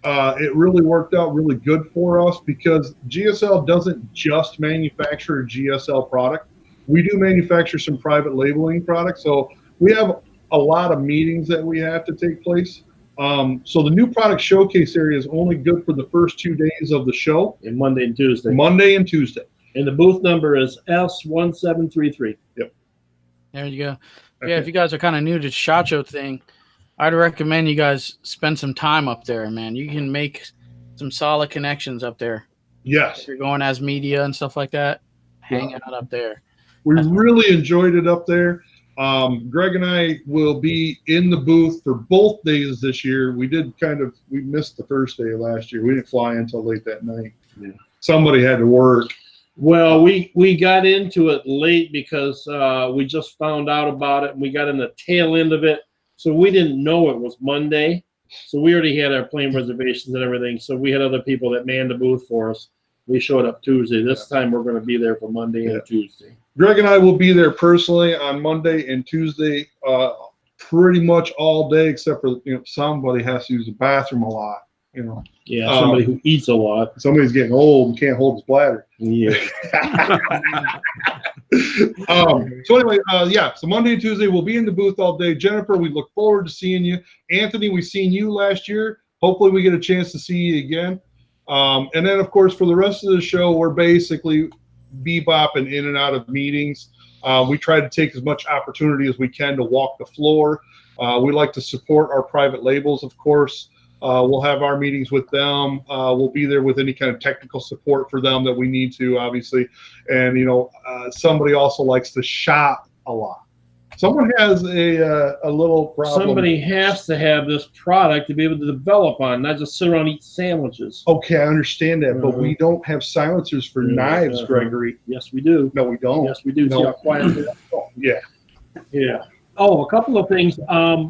Speaker 4: it really worked out really good for us because GSL doesn't just manufacture a GSL product. We do manufacture some private labeling products. So we have a lot of meetings that we have to take place. So the new product showcase area is only good for the first 2 days of the show.
Speaker 5: And Monday and Tuesday.
Speaker 4: Monday and Tuesday.
Speaker 5: And the booth number is S1733.
Speaker 4: Yep.
Speaker 1: There you go.
Speaker 4: Okay.
Speaker 1: Yeah, if you guys are kind of new to SHOT Show thing, I'd recommend you guys spend some time up there, man. You can make some solid connections up there.
Speaker 4: Yes.
Speaker 1: If you're going as media and stuff like that, hang out up there.
Speaker 4: We really enjoyed it up there. Greg and I will be in the booth for both days this year. We missed the first day of last year. We didn't fly until late that night. Yeah. Somebody had to work.
Speaker 5: Well, we got into it late because we just found out about it, and we got in the tail end of it. So we didn't know it was Monday. So we already had our plane reservations and everything. So we had other people that manned the booth for us. We showed up Tuesday. This time we're going to be there for Monday and Tuesday.
Speaker 4: Greg and I will be there personally on Monday and Tuesday, pretty much all day, except for somebody has to use the bathroom a lot.
Speaker 5: Yeah, somebody who eats a lot.
Speaker 4: Somebody's getting old and can't hold his bladder.
Speaker 5: Yeah.
Speaker 4: So anyway, so Monday and Tuesday we'll be in the booth all day. Jennifer, we look forward to seeing you. Anthony, we've seen you last year. Hopefully we get a chance to see you again. And then, of course, for the rest of the show, we're basically bebopping in and out of meetings. We try to take as much opportunity as we can to walk the floor. We like to support our private labels, of course. We'll have our meetings with them. We'll be there with any kind of technical support for them that we need to, obviously. And, somebody also likes to shop a lot. Someone has a little problem.
Speaker 5: Somebody has to have this product to be able to develop on, not just sit around and eat sandwiches.
Speaker 4: Okay, I understand that, but we don't have silencers for knives, Gregory.
Speaker 5: Yes, we do.
Speaker 4: No, we don't.
Speaker 5: Yes, we do.
Speaker 4: No.
Speaker 5: See how quiet they are?
Speaker 4: Yeah.
Speaker 5: Yeah. Oh, a couple of things.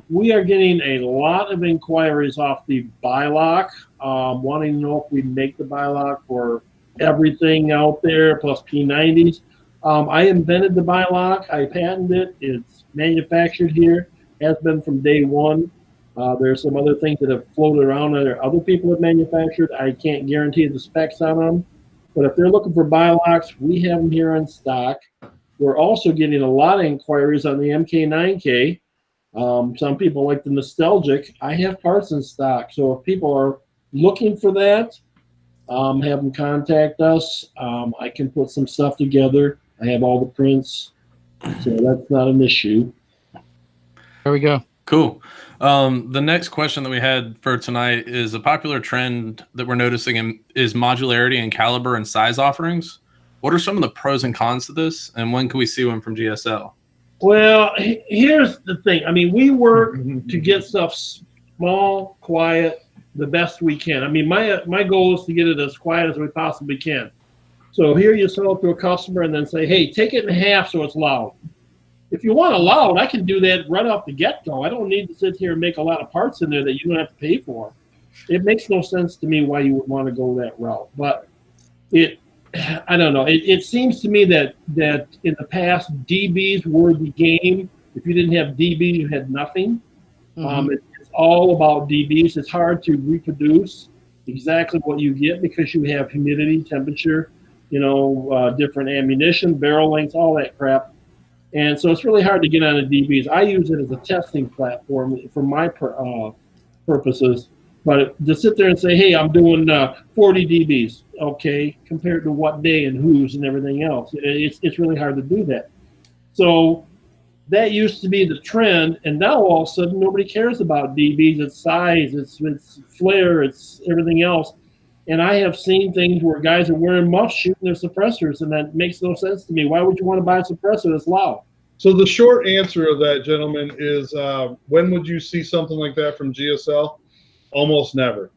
Speaker 5: We are getting a lot of inquiries off the Bilock, wanting to know if we make the Bilock for everything out there, plus P90s. I invented the Bilock. I patented it. It's manufactured here. Has been from day one. There's some other things that have floated around that other people have manufactured. I can't guarantee the specs on them. But if they're looking for Bilocks, we have them here in stock. We're also getting a lot of inquiries on the MK9K. Some people like the nostalgic. I have parts in stock. So if people are looking for that, have them contact us. I can put some stuff together. I have all the prints. So that's not an issue.
Speaker 1: There we go.
Speaker 3: Cool. The next question that we had for tonight is a popular trend that we're noticing is modularity in caliber and size offerings. What are some of the pros and cons to this, and when can we see one from GSL?
Speaker 5: Well, here's the thing. I mean, we work to get stuff small, quiet, the best we can. I mean, my goal is to get it as quiet as we possibly can. So here you sell it to a customer and then say, hey, take it in half so it's loud. If you want it loud, I can do that right off the get-go. I don't need to sit here and make a lot of parts in there that you don't have to pay for. It makes no sense to me why you would want to go that route. But I don't know. It seems to me that in the past, DBs were the game. If you didn't have DBs, you had nothing. It's all about DBs. It's hard to reproduce exactly what you get because you have humidity, temperature, different ammunition, barrel lengths, all that crap. And so it's really hard to get on the DBs. I use it as a testing platform for my purposes. But to sit there and say, hey, I'm doing 40 DBs, okay, compared to what day and whose and everything else, it's really hard to do that. So that used to be the trend, and now all of a sudden nobody cares about DBs. It's size, it's flare, it's everything else. And I have seen things where guys are wearing muffs shooting their suppressors, and that makes no sense to me. Why would you want to buy a suppressor that's loud?
Speaker 4: So the short answer of that, gentlemen, is when would you see something like that from GSL? Almost never.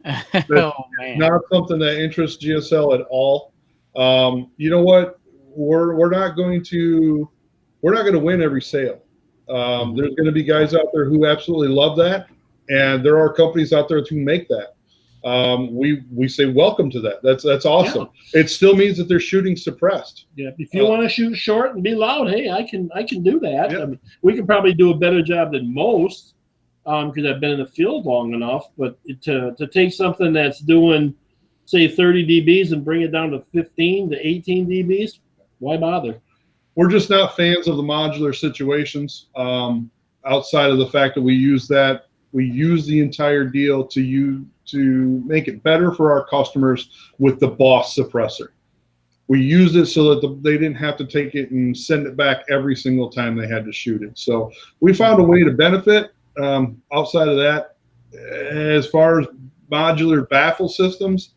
Speaker 1: Oh, man.
Speaker 4: Not something that interests GSL at all. You know what? We're not going to win every sale. There's going to be guys out there who absolutely love that, and there are companies out there who make that. We say welcome to that. That's awesome. Yeah. It still means that they're shooting suppressed.
Speaker 5: Yeah. If you want to shoot short and be loud, hey, I can do that. Yeah. I mean, we can probably do a better job than most because I've been in the field long enough. But to take something that's doing, say, 30 dBs and bring it down to 15 to 18 dBs, why bother?
Speaker 4: We're just not fans of the modular situations. Outside of the fact that we use the entire deal to make it better for our customers with the boss suppressor. We used it so that they didn't have to take it and send it back every single time they had to shoot it. So we found a way to benefit. Outside of that, as far as modular baffle systems,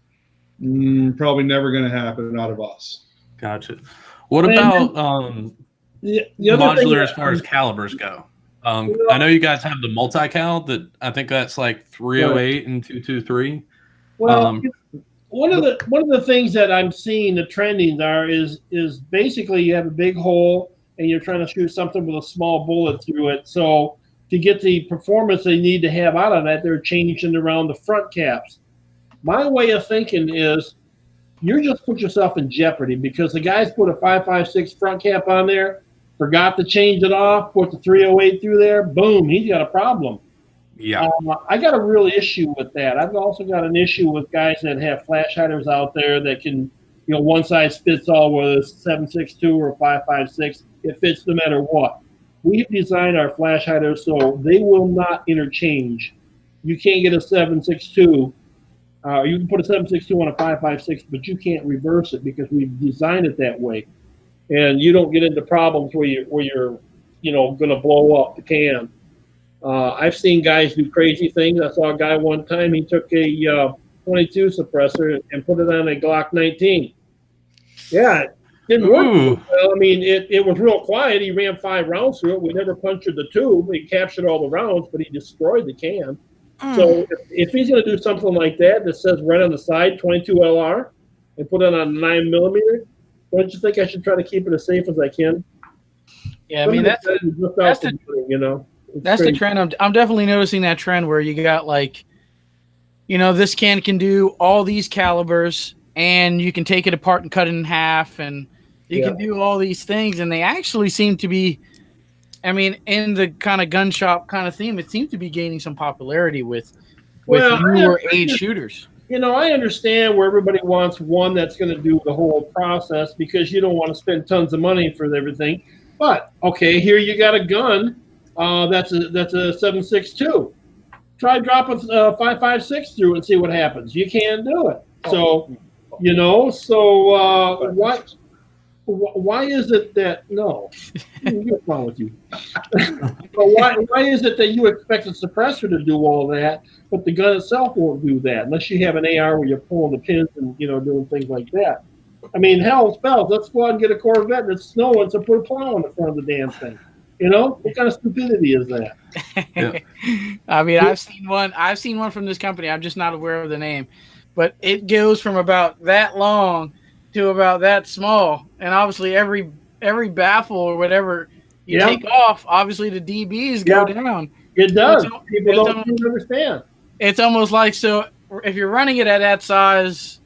Speaker 4: probably never going to happen out of us.
Speaker 3: Gotcha. What about
Speaker 5: the
Speaker 3: modular as far as calibers go? I know you guys have the multi-cal that I think that's like 308 and 223.
Speaker 5: Well, one of the things that I'm seeing the trending are is basically you have a big hole and you're trying to shoot something with a small bullet through it. So to get the performance they need to have out of that, they're changing around the front caps. My way of thinking is you just put yourself in jeopardy because the guys put a 5.56 front cap on there, forgot to change it off, put the 308 through there, boom, he's got a problem.
Speaker 3: Yeah.
Speaker 5: I got a real issue with that. I've also got an issue with guys that have flash hiders out there that can, one size fits all, whether it's 7.62 or 5.56, it fits no matter what. We've designed our flash hiders so they will not interchange. You can't get a 7.62. You can put a 7.62 on a 5.56, but you can't reverse it because we've designed it that way. And you don't get into problems where you're going to blow up the can. I've seen guys do crazy things. I saw a guy one time, he took a 22 suppressor and put it on a Glock 19. Yeah, it didn't work. Well, I mean, it was real quiet. He ran 5 rounds through it. We never punctured the tube. He captured all the rounds, but he destroyed the can. So if he's going to do something like that says right on the side, 22 LR, and put it on 9mm, don't you think I should try to keep it as safe as I can?
Speaker 1: Yeah, I mean, that's the trend. I'm definitely noticing that trend where you got this can do all these calibers and you can take it apart and cut it in half and you can do all these things. And they actually seem to be, in the kind of gun shop kind of theme, it seems to be gaining some popularity with newer age shooters.
Speaker 5: I understand where everybody wants one that's going to do the whole process because you don't want to spend tons of money for everything. But okay, here you got a gun that's a 7.62. Try dropping 5.56 through and see what happens. You can't do it. So why is it that what's wrong with you? why is it that you expect a suppressor to do all that, but the gun itself won't do that unless you have an AR where you're pulling the pins and doing things like that? I mean, hell, spells. Let's go out and get a Corvette and it's snowing, so put a plow in the front of the damn thing. You know, what kind of stupidity is that?
Speaker 3: Yeah.
Speaker 1: I mean, I've seen one. I've seen one from this company. I'm just not aware of the name, but it goes from about that long to about that small, and obviously every baffle or whatever you
Speaker 5: Yeah.
Speaker 1: take off, obviously the DBs go
Speaker 5: Yeah.
Speaker 1: down.
Speaker 5: It
Speaker 1: So
Speaker 5: does. People don't understand.
Speaker 1: It's almost like, so if you're running it at that size,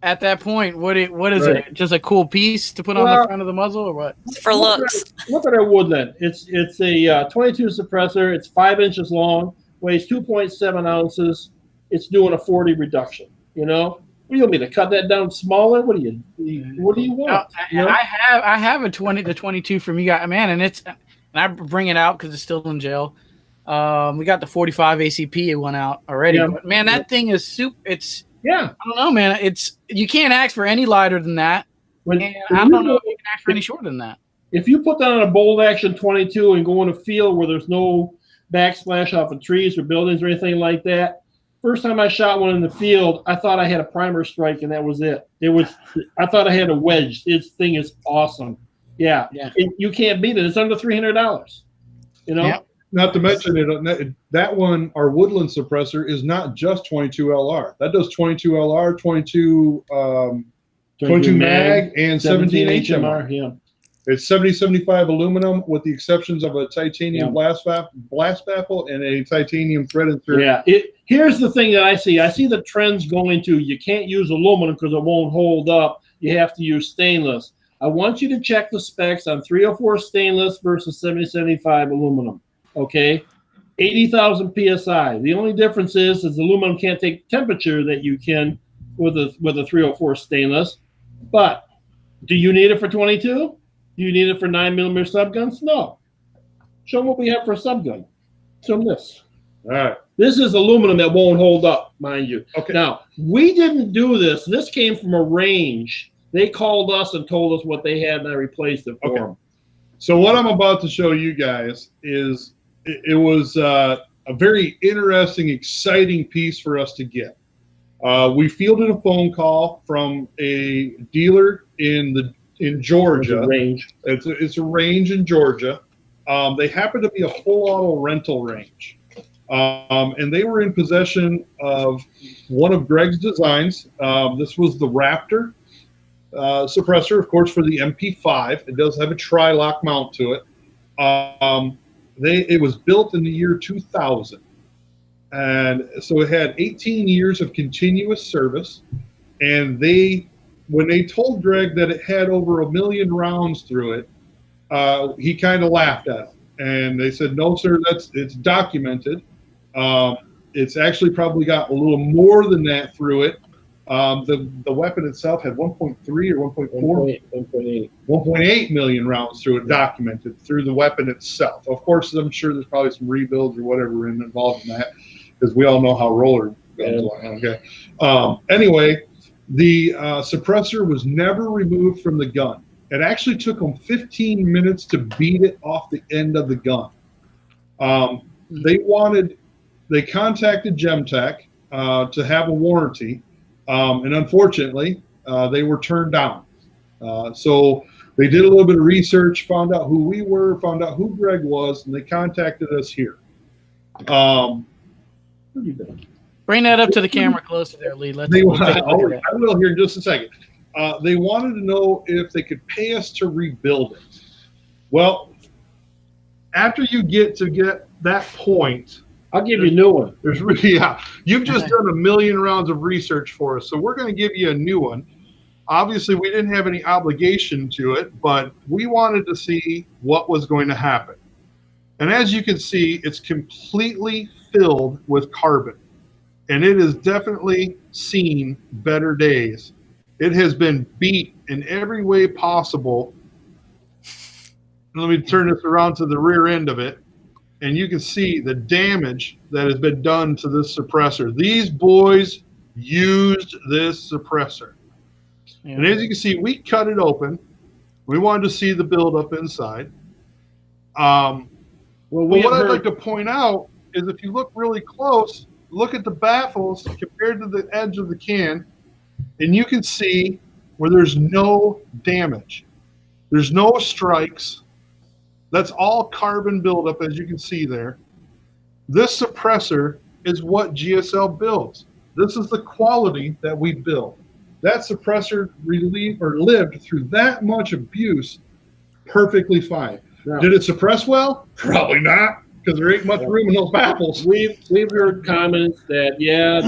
Speaker 1: at that point, what is
Speaker 5: Right.
Speaker 1: it? Just a cool piece to put on the front of the muzzle, or what?
Speaker 2: It's for looks.
Speaker 5: Look at our Woodland. It's a 22 suppressor. It's 5 inches long, weighs 2.7 ounces. It's doing a 40 reduction. You know, what do you want me to cut that down smaller? What do you want?
Speaker 1: No, I have a 22 from you guys, man, and I bring it out because it's still in jail. We got the 45 ACP one out already, but man, that thing is super. It's I don't know, man. You can't ask for any lighter than that. And I don't know if you can ask for any shorter than that.
Speaker 5: If you put that on a bolt action 22 and go in a field where there's no backsplash off of trees or buildings or anything like that, first time I shot one in the field, I thought I had a primer strike and that was it. I thought I had a wedge. This thing is awesome. Yeah. You can't beat it. It's under $300. You know.
Speaker 1: Yeah.
Speaker 4: Not to mention that one, our Woodland suppressor is not just 22 LR. That does 22 LR, 22 mag, and 17 HMR.
Speaker 5: Yeah.
Speaker 4: It's 70-75 aluminum with the exceptions of a titanium blast baffle and a titanium threaded through.
Speaker 5: Yeah. Here's the thing that I see. I see the trends going to you can't use aluminum because it won't hold up. You have to use stainless. I want you to check the specs on 304 stainless versus 70-75 aluminum. Okay, 80,000 psi. The only difference is aluminum can't take temperature that you can with a 304 stainless. But do you need it for 22? Do you need it for 9mm subguns? No. Show them what we have for a subgun. Show them this.
Speaker 4: All right.
Speaker 5: This is aluminum that won't hold up, mind you.
Speaker 4: Okay.
Speaker 5: Now, we didn't do this. This came from a range. They called us and told us what they had, and I replaced it for them.
Speaker 4: So what I'm about to show you guys is it was a very interesting, exciting piece for us to get. We fielded a phone call from a dealer in Georgia. It's a range in Georgia. They happen to be a full auto rental range. And they were in possession of one of Greg's designs. This was the Raptor suppressor, of course, for the MP5. It does have a tri-lock mount to it. It was built in the year 2000. And so it had 18 years of continuous service. And when they told Greg that it had over 1 million rounds through it, he kind of laughed at it. And they said, no, sir, it's documented. It's actually probably got a little more than that through it. The weapon itself had 1.3 or 1.4, 1.8 million rounds through it, documented through the weapon itself. Of course, I'm sure there's probably some rebuilds or whatever involved in that, because we all know how roller guns are. Okay. Anyway, the suppressor was never removed from the gun. It actually took them 15 minutes to beat it off the end of the gun. They contacted Gemtech to have a warranty. And unfortunately, they were turned down. So they did a little bit of research, found out who we were, found out who Greg was, and they contacted us here.
Speaker 1: Bring that up to the camera closer there, Lee.
Speaker 4: I will here in just a second. They wanted to know if they could pay us to rebuild it. Well, after you get that point,
Speaker 5: I'll give you a new one.
Speaker 4: There's really, you've just done 1 million rounds of research for us, so we're going to give you a new one. Obviously, we didn't have any obligation to it, but we wanted to see what was going to happen. And as you can see, it's completely filled with carbon, and it has definitely seen better days. It has been beat in every way possible. Let me turn this around to the rear end of it. And you can see the damage that has been done to this suppressor. These boys used this suppressor. Yeah. And as you can see, we cut it open. We wanted to see the buildup inside. What I'd like to point out is if you look really close, look at the baffles compared to the edge of the can, and you can see where there's no damage. There's no strikes. That's all carbon buildup, as you can see there. This suppressor is what GSL builds. This is the quality that we build. That suppressor lived through that much abuse perfectly fine.
Speaker 5: Yeah.
Speaker 4: Did it suppress well? Probably not, because there ain't much room in those baffles.
Speaker 5: We've heard comments that, yeah,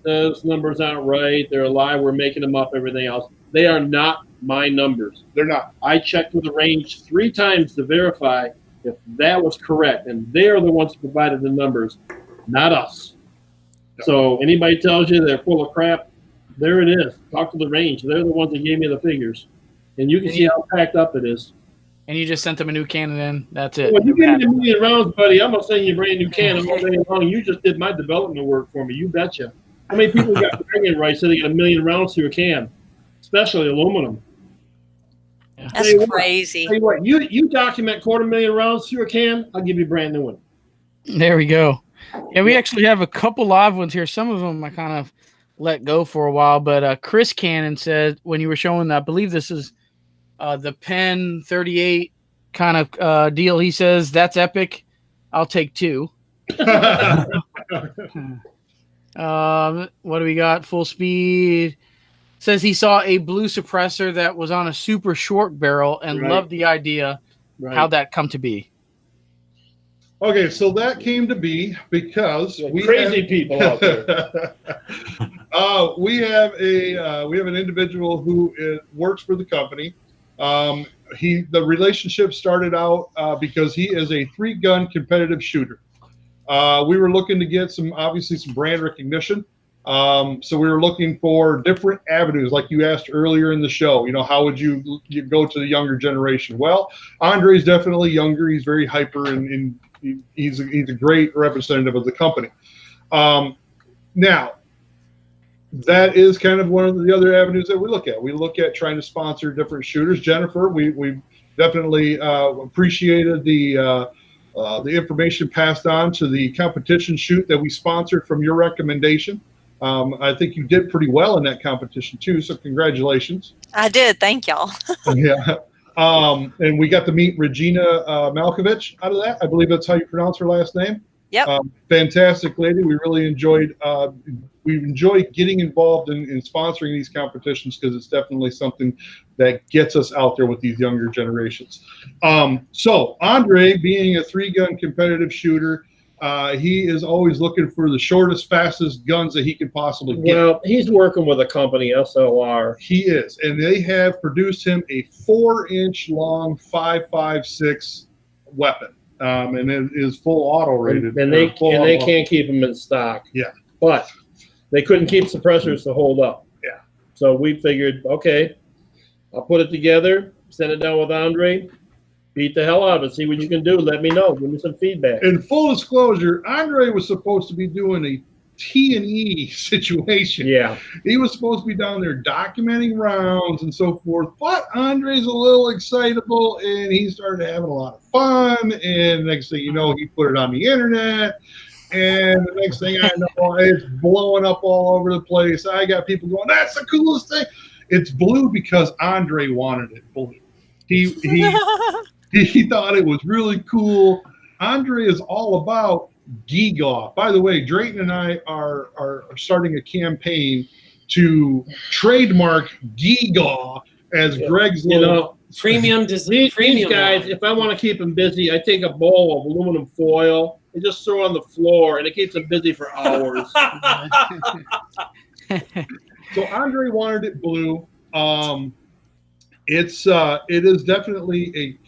Speaker 5: those numbers aren't right. They're a lie. We're making them up, everything else. They are not my numbers.
Speaker 4: They're not.
Speaker 5: I checked with the range 3 times to verify if that was correct, and they're the ones who provided the numbers, not us. So anybody tells you they're full of crap, there it is. Talk to the range. They're the ones that gave me the figures. And you can see how packed up it is.
Speaker 1: And you just sent them a new cannon in. That's it.
Speaker 5: Well, you give me a million rounds, buddy. I'm going to send you a brand new cannon all day long. You just did my development work for me. You betcha. How many people got bragging rights so they get a million rounds through a can? Especially aluminum.
Speaker 2: That's crazy.
Speaker 5: Tell you what, you document 250,000 rounds through a can, I'll give you a brand new one.
Speaker 1: There we go. Yeah, we actually have a couple live ones here. Some of them I kind of let go for a while, but Chris Cannon said when you were showing that, I believe this is the Pen 38 kind of deal. He says, that's epic. I'll take 2. What do we got? Full speed. Says he saw a blue suppressor that was on a super short barrel and loved the idea. How'd that come to be?
Speaker 4: Okay, so that came to be because
Speaker 5: people out there.
Speaker 4: we have an individual who works for the company. The relationship started out because he is a 3-gun competitive shooter. We were looking to get some brand recognition. So we were looking for different avenues, like you asked earlier in the show. How would you go to the younger generation? Well, Andre's definitely younger. He's very hyper, and he's a great representative of the company. Now, that is kind of one of the other avenues that we look at. We look at trying to sponsor different shooters. Jennifer, we definitely appreciated the information passed on to the competition shoot that we sponsored from your recommendation. I think you did pretty well in that competition too, so congratulations.
Speaker 2: I did. Thank y'all.
Speaker 4: Yeah. And we got to meet Regina Malkovich out of that. I believe that's how you pronounce her last name.
Speaker 2: Yep.
Speaker 4: Fantastic lady. We really enjoyed getting involved in sponsoring these competitions, because it's definitely something that gets us out there with these younger generations. So Andre, being a 3-gun competitive shooter, he is always looking for the shortest, fastest guns that he can possibly get.
Speaker 5: Well, he's working with a company, SLR.
Speaker 4: He is, and they have produced him a 4-inch long 5.56 weapon, and it is full auto rated.
Speaker 5: And they can't keep them in stock.
Speaker 4: Yeah,
Speaker 5: but they couldn't keep suppressors to hold up.
Speaker 4: Yeah.
Speaker 5: So we figured, okay, I'll put it together, send it down with Andre. Beat the hell out of it. See what you can do. Let me know. Give me some feedback.
Speaker 4: In full disclosure, Andre was supposed to be doing a T&E situation.
Speaker 5: Yeah.
Speaker 4: He was supposed to be down there documenting rounds and so forth. But Andre's a little excitable, and he started having a lot of fun. And next thing you know, he put it on the internet. And the next thing I know, it's blowing up all over the place. I got people going, that's the coolest thing. It's blue because Andre wanted it blue. He thought it was really cool. Andre is all about Gigaw. By the way, Drayton and I are starting a campaign to trademark Gigaw as Greg's
Speaker 6: premium design.
Speaker 5: These guys, if I want to keep them busy, I take a bowl of aluminum foil and just throw it on the floor, and it keeps them busy for hours.
Speaker 4: So Andre wanted it blue. It is definitely a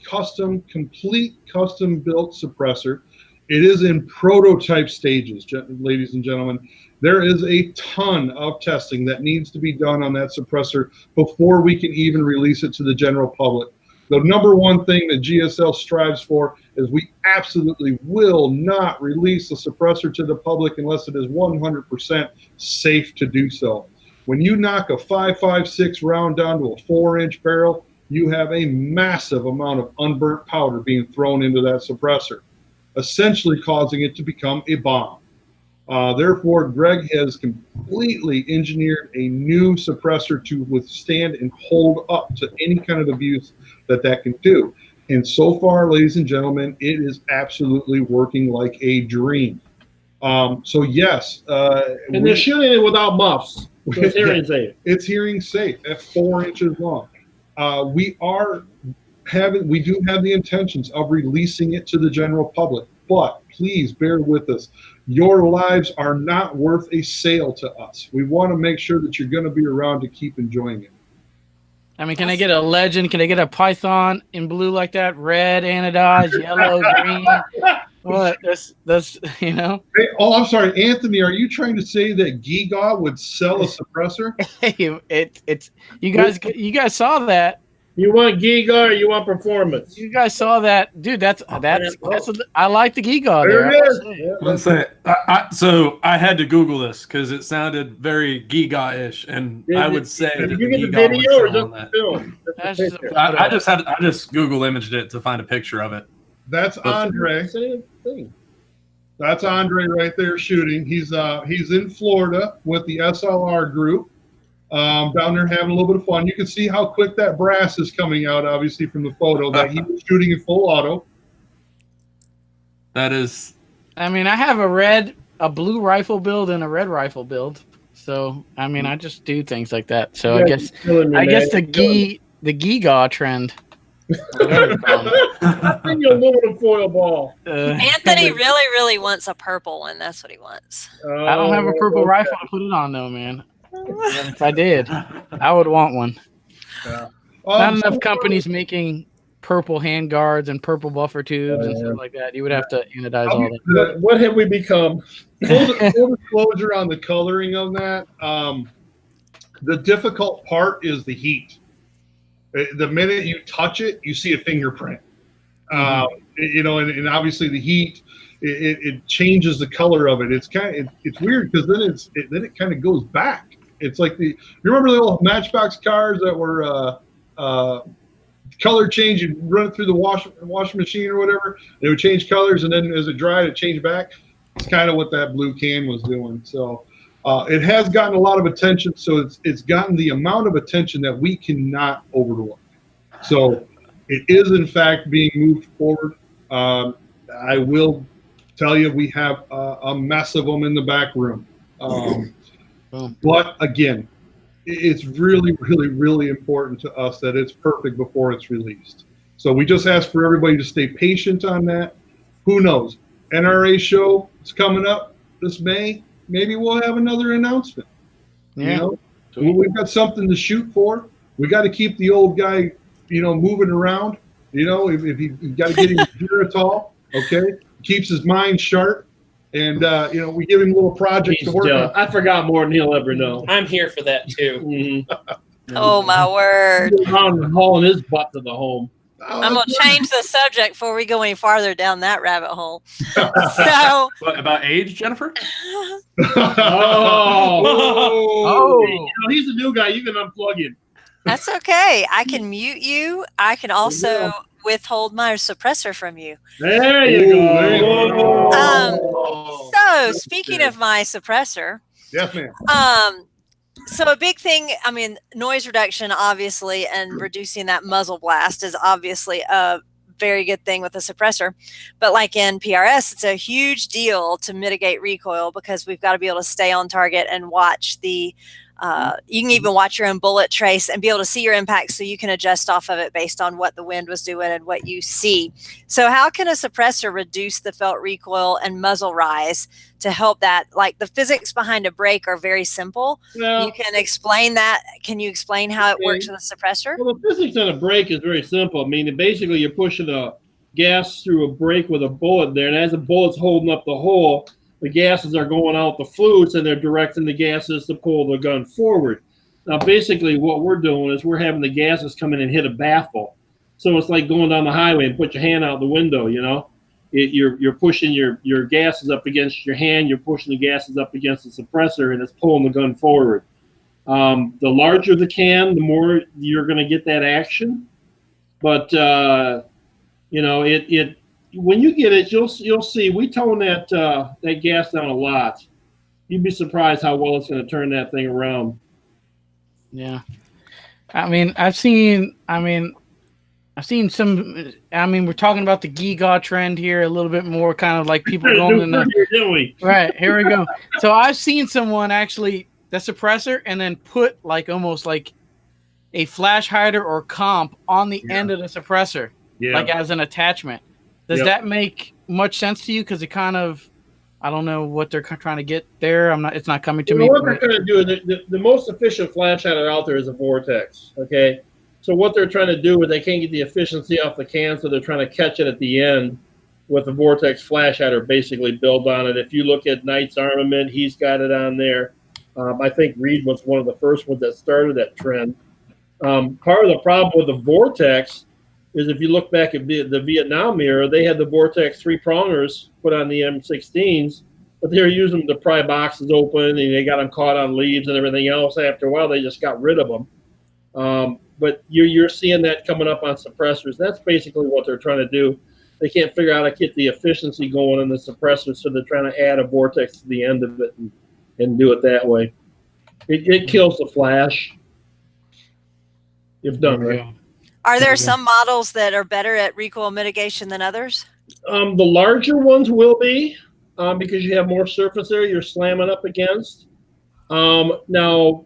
Speaker 4: complete custom built suppressor. It is in prototype stages, ladies and gentlemen. There is a ton of testing that needs to be done on that suppressor before we can even release it to the general public. The number one thing that GSL strives for is we absolutely will not release the suppressor to the public unless it is 100% safe to do so. When you knock a 5.56 round down to a 4-inch barrel, you have a massive amount of unburnt powder being thrown into that suppressor, essentially causing it to become a bomb. Therefore, Greg has completely engineered a new suppressor to withstand and hold up to any kind of abuse that can do. And so far, ladies and gentlemen, it is absolutely working like a dream. So yes,
Speaker 5: and they're shooting it without muffs. So it's hearing safe.
Speaker 4: It's hearing safe at 4 inches long. We do have the intentions of releasing it to the general public, but please bear with us. Your lives are not worth a sale to us. We want to make sure that you're going to be around to keep enjoying it.
Speaker 1: I mean, can I get a legend? Can I get a python in blue like that? Red, anodized, yellow, green? What? That's you know.
Speaker 4: Hey, oh, I'm sorry, Anthony. Are you trying to say that Giga would sell a suppressor?
Speaker 1: Hey, it's you guys saw that.
Speaker 5: You want Giga or you want performance?
Speaker 1: You guys saw that, dude. That's I like the Giga there.
Speaker 4: There it is.
Speaker 3: Let's say so. I had to Google this because it sounded very Giga-ish, and I would say that
Speaker 5: Did you get the
Speaker 3: Giga would
Speaker 5: video or
Speaker 3: sell on
Speaker 5: just the
Speaker 3: that.
Speaker 5: film?
Speaker 1: That's
Speaker 5: Just
Speaker 1: just
Speaker 5: the
Speaker 1: a-
Speaker 5: picture.
Speaker 3: I just Google imaged it to find a picture of it.
Speaker 4: That's Andre.
Speaker 5: Same thing.
Speaker 4: That's Andre right there shooting. He's in Florida with the SLR group. Down there having a little bit of fun. You can see how quick that brass is coming out, obviously, from the photo that he was shooting in full auto.
Speaker 3: That is.
Speaker 1: I mean, I have a blue rifle build and a red rifle build. So I mean, I just do things like that. So I guess the Giga trend.
Speaker 5: I think you'll aluminum foil ball.
Speaker 2: Anthony really wants a purple one. That's what he wants.
Speaker 1: I don't have a purple rifle to put it on though, man. If I did, I would want one.
Speaker 4: Yeah.
Speaker 1: Not enough companies making purple hand guards and purple buffer tubes and stuff like that. You would have to anodize all that.
Speaker 5: What have we become?
Speaker 4: Full disclosure on the coloring of that. The difficult part is the heat. The minute you touch it, you see a fingerprint. And obviously the heat, it changes the color of it. It's weird because then it kind of goes back. It's like you remember the old Matchbox cars that were color change? You'd run it through the washing machine or whatever. They would change colors, and then as it dried, it changed back. It's kind of what that blue can was doing. So it has gotten a lot of attention. So it's gotten the amount of attention that we cannot overlook. So it is in fact being moved forward. I will tell you, we have a mess of them in the back room. But again, it's really, really, really important to us that it's perfect before it's released. So we just ask for everybody to stay patient on that. Who knows? NRA show is coming up this May. Maybe we'll have another announcement.
Speaker 1: Yeah.
Speaker 4: We've got something to shoot for. We got to keep the old guy, moving around. If you got to get him Geritol, okay? Keeps his mind sharp. And, we give him little projects to work on.
Speaker 5: I forgot more than he'll ever know.
Speaker 6: I'm here for that too.
Speaker 5: Mm-hmm.
Speaker 2: Oh my word!
Speaker 5: Hauling his butt to the home.
Speaker 2: I'm gonna change the subject before we go any farther down that rabbit hole. So,
Speaker 3: What, about age, Jennifer?
Speaker 5: He's a new guy. You can unplug him.
Speaker 2: that's okay. I can mute you. I can also withhold my suppressor from you.
Speaker 5: There you go.
Speaker 2: So speaking of my suppressor,
Speaker 4: Yes, ma'am.
Speaker 2: So a big thing, I mean, noise reduction, obviously, and reducing that muzzle blast is obviously a very good thing with a suppressor. But like in PRS, it's a huge deal to mitigate recoil because we've got to be able to stay on target and watch the you can even watch your own bullet trace and be able to see your impact so you can adjust off of it based on what the wind was doing and what you see. So how can a suppressor reduce the felt recoil and muzzle rise to help that? Like the physics behind a brake are very simple.
Speaker 5: Well,
Speaker 2: You can explain that. Can you explain how it works with a suppressor?
Speaker 5: Well, the physics on a brake is very simple. I mean, basically you're pushing a gas through a brake with a bullet there, and as the bullet's holding up the hole, the gases are going out the flutes, and they're directing the gases to pull the gun forward. Now, basically what we're doing is we're having the gases come in and hit a baffle. So it's like going down the highway and put your hand out the window, You're pushing your gases up against your hand, you're pushing the gases up against the suppressor, and it's pulling the gun forward. The larger the can, the more you're going to get that action. But, when you get it, you'll see. We tone that gas down a lot. You'd be surprised how well it's going to turn that thing around.
Speaker 1: Yeah. I mean, I've seen, I've seen some. I mean, we're talking about the Giga trend here a little bit more, kind of like people going in the
Speaker 5: didn't we?
Speaker 1: right. Here we go. So I've seen someone actually the suppressor and then put like almost like a flash hider or comp on the end of the suppressor, like as an attachment. Does that make much sense to you? Because it kind of, I don't know what they're trying to get there. It's not coming to me.
Speaker 5: What they're trying to do is the most efficient flash hider out there is a vortex. Okay. So what they're trying to do is they can't get the efficiency off the can, so they're trying to catch it at the end with the vortex flash hider basically built on it. If you look at Knight's Armament, he's got it on there. I think Reed was one of the first ones that started that trend. Part of the problem with the vortex is if you look back at the Vietnam era, they had the vortex 3-prongers put on the M16s, but they were using them to pry boxes open, and they got them caught on leaves and everything else. After a while, they just got rid of them. But you're seeing that coming up on suppressors. That's basically what they're trying to do. They can't figure out how to get the efficiency going in the suppressor, so they're trying to add a vortex to the end of it and do it that way. It kills the flash if done right.
Speaker 2: Are there some models that are better at recoil mitigation than others?
Speaker 5: The larger ones will be because you have more surface area you're slamming up against. Now,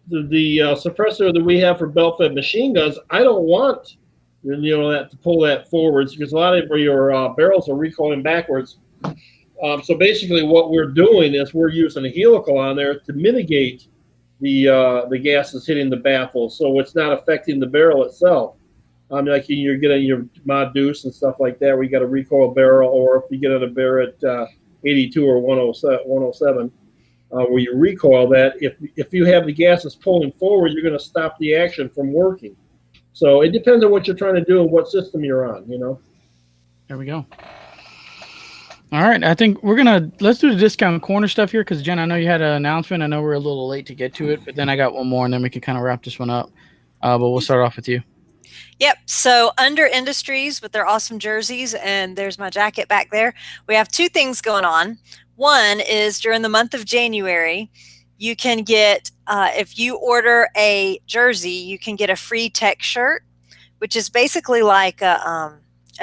Speaker 5: the suppressor that we have for belt-fed machine guns, I don't want that to pull that forwards because a lot of your barrels are recoiling backwards. So basically, what we're doing is we're using a helical on there to mitigate the gases hitting the baffle, so it's not affecting the barrel itself. Like you're getting your mod deuce and stuff like that, where you got a recoil barrel, or if you get a Barrett 82 or 107. Where you recoil that, if you have the gases pulling forward, you're going to stop the action from working. So it depends on what you're trying to do and what system you're on,
Speaker 1: There we go. All right, I think let's do the discount corner stuff here because Jen, I know you had an announcement. I know we're a little late to get to it, but then I got one more, and then we can kind of wrap this one up. But we'll start off with you.
Speaker 2: Yep. So Under Industries with their awesome jerseys, and there's my jacket back there. We have two things going on. One is during the month of January, you can get, if you order a jersey, you can get a free tech shirt, which is basically like a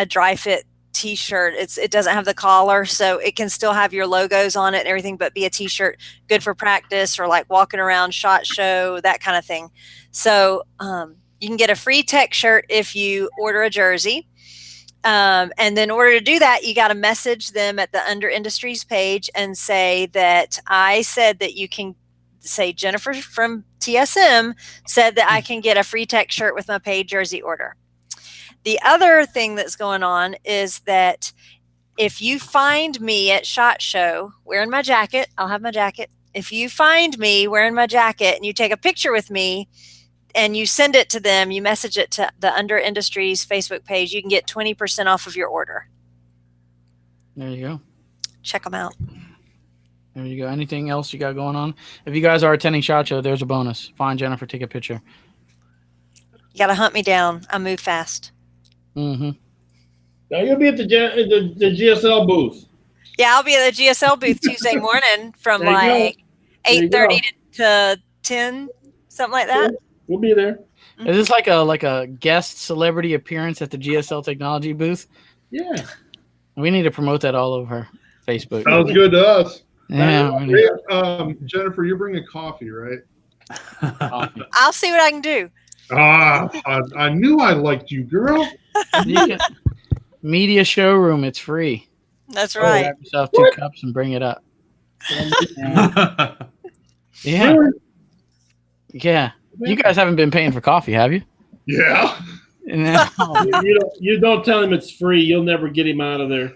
Speaker 2: dry fit t-shirt. It doesn't have the collar, so it can still have your logos on it and everything, but be a t-shirt, good for practice or like walking around SHOT Show, that kind of thing. So you can get a free tech shirt if you order a jersey. And then in order to do that, you got to message them at the Under Industries page and say that I said that you can say Jennifer from TSM said that I can get a free tech shirt with my paid jersey order. The other thing that's going on is that if you find me at SHOT Show wearing my jacket, I'll have my jacket. If you find me wearing my jacket and you take a picture with me and you send it to them, you message it to the Under Industries Facebook page, you can get 20% off of your order.
Speaker 1: There you go.
Speaker 2: Check them out.
Speaker 1: There you go. Anything else you got going on? If you guys are attending SHOT Show, there's a bonus. Find Jennifer, take a picture.
Speaker 2: You got to hunt me down. I move fast.
Speaker 1: Mm-hmm.
Speaker 5: Now you'll be at the GSL booth.
Speaker 2: Yeah, I'll be at the GSL booth Tuesday morning from like 8:30 to 10, something like that.
Speaker 5: We'll be there.
Speaker 1: Is this like a guest celebrity appearance at the GSL technology booth?
Speaker 5: Yeah.
Speaker 1: We need to promote that all over Facebook.
Speaker 4: Sounds good to us.
Speaker 1: Yeah.
Speaker 4: Jennifer, you're bringing coffee, right?
Speaker 1: Coffee.
Speaker 2: I'll see what I can do.
Speaker 4: I knew I liked you, girl.
Speaker 1: Media showroom, it's free.
Speaker 2: That's right.
Speaker 1: Grab yourself 2 cups and bring it up. Yeah. Yeah. You guys haven't been paying for coffee, have you?
Speaker 4: Yeah.
Speaker 1: No.
Speaker 5: You don't tell him it's free. You'll never get him out of there.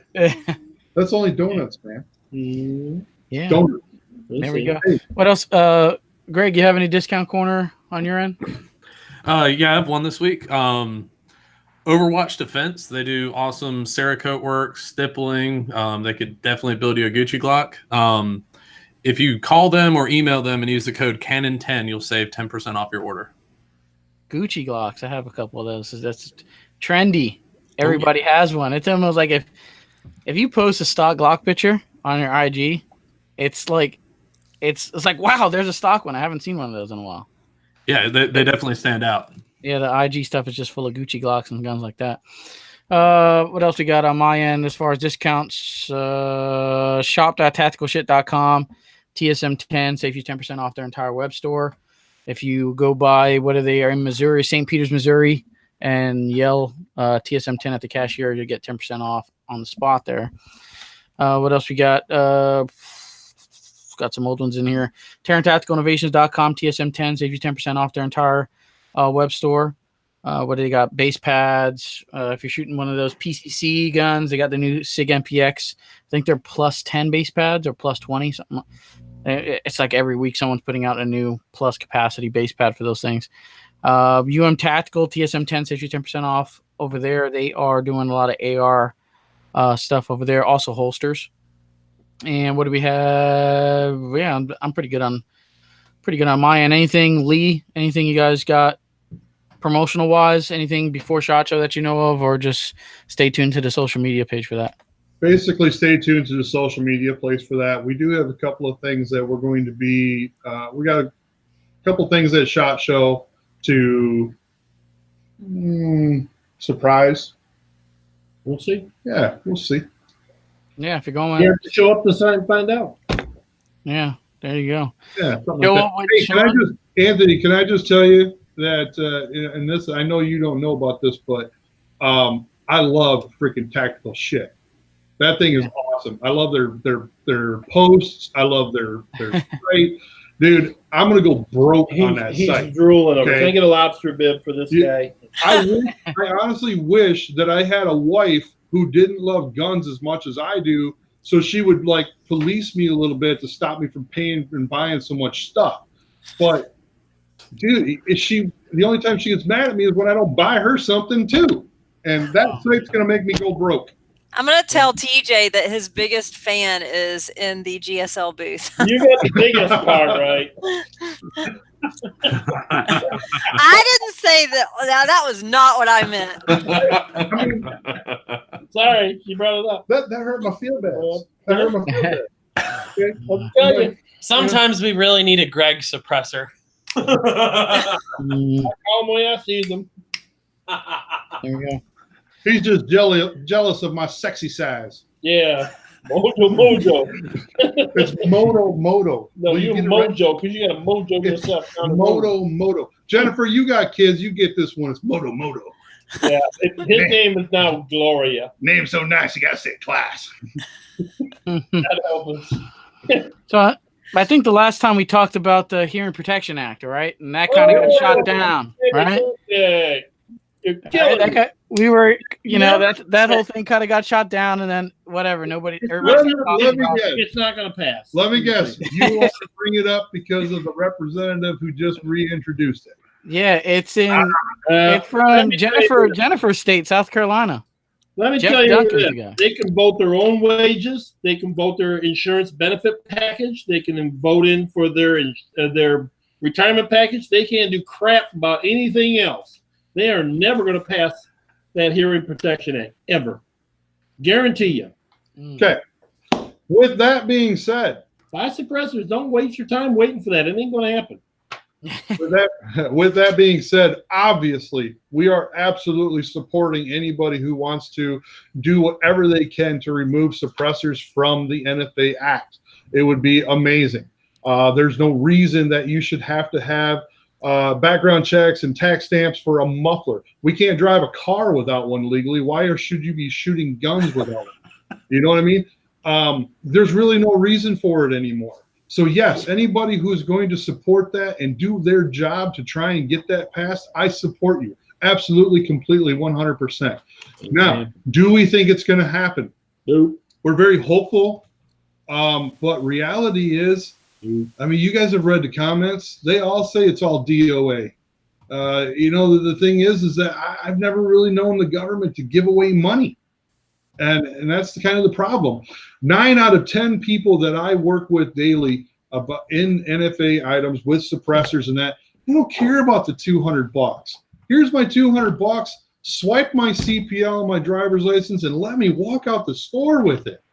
Speaker 4: That's only donuts, man.
Speaker 1: Yeah.
Speaker 4: Donuts.
Speaker 1: There we go. What else? Greg, you have any discount corner on your end?
Speaker 3: Yeah, I have one this week. Overwatch Defense, they do awesome Cerakote work, stippling. They could definitely build you a Gucci Glock. If you call them or email them and use the code Canon10, you'll save 10% off your order.
Speaker 1: Gucci Glocks. I have a couple of those. That's trendy. Everybody has one. It's almost like if you post a stock Glock picture on your IG, it's like wow, there's a stock one. I haven't seen one of those in a while.
Speaker 3: Yeah, they definitely stand out.
Speaker 1: Yeah, the IG stuff is just full of Gucci Glocks and guns like that. What else we got on my end as far as discounts? Shop.tacticalshit.com. TSM10 saves you 10% off their entire web store. If you go by, what are they in Missouri, St. Peters, Missouri, and yell TSM10 at the cashier, you'll get 10% off on the spot there. What else we got? Got some old ones in here. TaranTacticalInnovations.com. TSM10 saves you 10% off their entire web store. What do they got? Base pads. If you're shooting one of those PCC guns, they got the new SIG MPX. I think they're plus 10 base pads or plus 20 something. It's like every week someone's putting out a new plus capacity base pad for those things. Tactical TSM10 saves you 10% off over there. They are doing a lot of AR stuff over there. Also holsters. And what do we have? Yeah, I'm pretty good on my end. Anything, Lee? Anything you guys got promotional wise? Anything before SHOT Show that you know of, or just stay tuned to the social media page for that?
Speaker 4: Basically, stay tuned to the social media place for that. We do have a couple of things that we're going to be. We got a couple things at SHOT Show to surprise.
Speaker 5: We'll see.
Speaker 4: Yeah, we'll see.
Speaker 1: Yeah, if you're going,
Speaker 5: You have to show up to sign and find out.
Speaker 1: Yeah, there you go.
Speaker 4: Yeah, something like that. Hey, Anthony, can I just tell you that, and this, I know you don't know about this, but I love freaking Tactical Shit. That thing is awesome. I love their posts. I love their site. Dude, I'm gonna go broke on that site.
Speaker 5: He's drooling over. Can I get a lobster bib for this guy?
Speaker 4: I honestly wish that I had a wife who didn't love guns as much as I do, so she would like police me a little bit to stop me from paying and buying so much stuff. But dude, the only time she gets mad at me is when I don't buy her something too, and that site's gonna make me go broke.
Speaker 2: I'm going to tell TJ that his biggest fan is in the GSL booth.
Speaker 5: You got the biggest part right.
Speaker 2: I didn't say that. That was not what I meant.
Speaker 5: Sorry, you brought it up.
Speaker 4: That hurt my feel bad. That hurt my feel bad. Okay?
Speaker 5: I'll tell you.
Speaker 6: Sometimes we really need a Greg suppressor.
Speaker 5: I call him when I see them.
Speaker 1: There you go.
Speaker 4: He's just jealous of my sexy size.
Speaker 5: Yeah. Mojo.
Speaker 4: It's Moto.
Speaker 5: No, you're Mojo because you got a Mojo yourself.
Speaker 4: Moto. Jennifer, you got kids. You get this one. It's Moto.
Speaker 5: Yeah. His name is now Gloria.
Speaker 4: Name so nice, you got to say class.
Speaker 5: That helps us.
Speaker 1: So I think the last time we talked about the Hearing Protection Act, right? And that kind of got shot down, right?
Speaker 5: Yeah.
Speaker 1: We were, that whole thing kind of got shot down, and then whatever.
Speaker 5: It's not going to pass.
Speaker 4: Let me guess. You want to bring it up because of the representative who just reintroduced it.
Speaker 1: Yeah, it's from Jennifer's state, South Carolina.
Speaker 5: Let me tell you this. They can vote their own wages. They can vote their insurance benefit package. They can vote in for their retirement package. They can't do crap about anything else. They are never going to pass that Hearing Protection Act, ever. Guarantee you.
Speaker 4: Okay. With that being said,
Speaker 5: buy suppressors. Don't waste your time waiting for that. It ain't going to happen.
Speaker 4: With that being said, obviously, we are absolutely supporting anybody who wants to do whatever they can to remove suppressors from the NFA Act. It would be amazing. There's no reason that you should have to have background checks and tax stamps for a muffler. We can't drive a car without one legally. Why should you be shooting guns without it? You know what I mean? There's really no reason for it anymore. So yes, anybody who's going to support that and do their job to try and get that passed, I support you. Absolutely, completely, 100%. Now, do we think it's going to happen?
Speaker 5: Nope.
Speaker 4: We're very hopeful. But reality is, I mean, you guys have read the comments. They all say it's all DOA. The thing is that I've never really known the government to give away money. And that's kind of the problem. 9 out of 10 people that I work with daily in NFA items with suppressors and that, they don't care about the $200. Here's my $200. Swipe my CPL on my driver's license and let me walk out the store with it.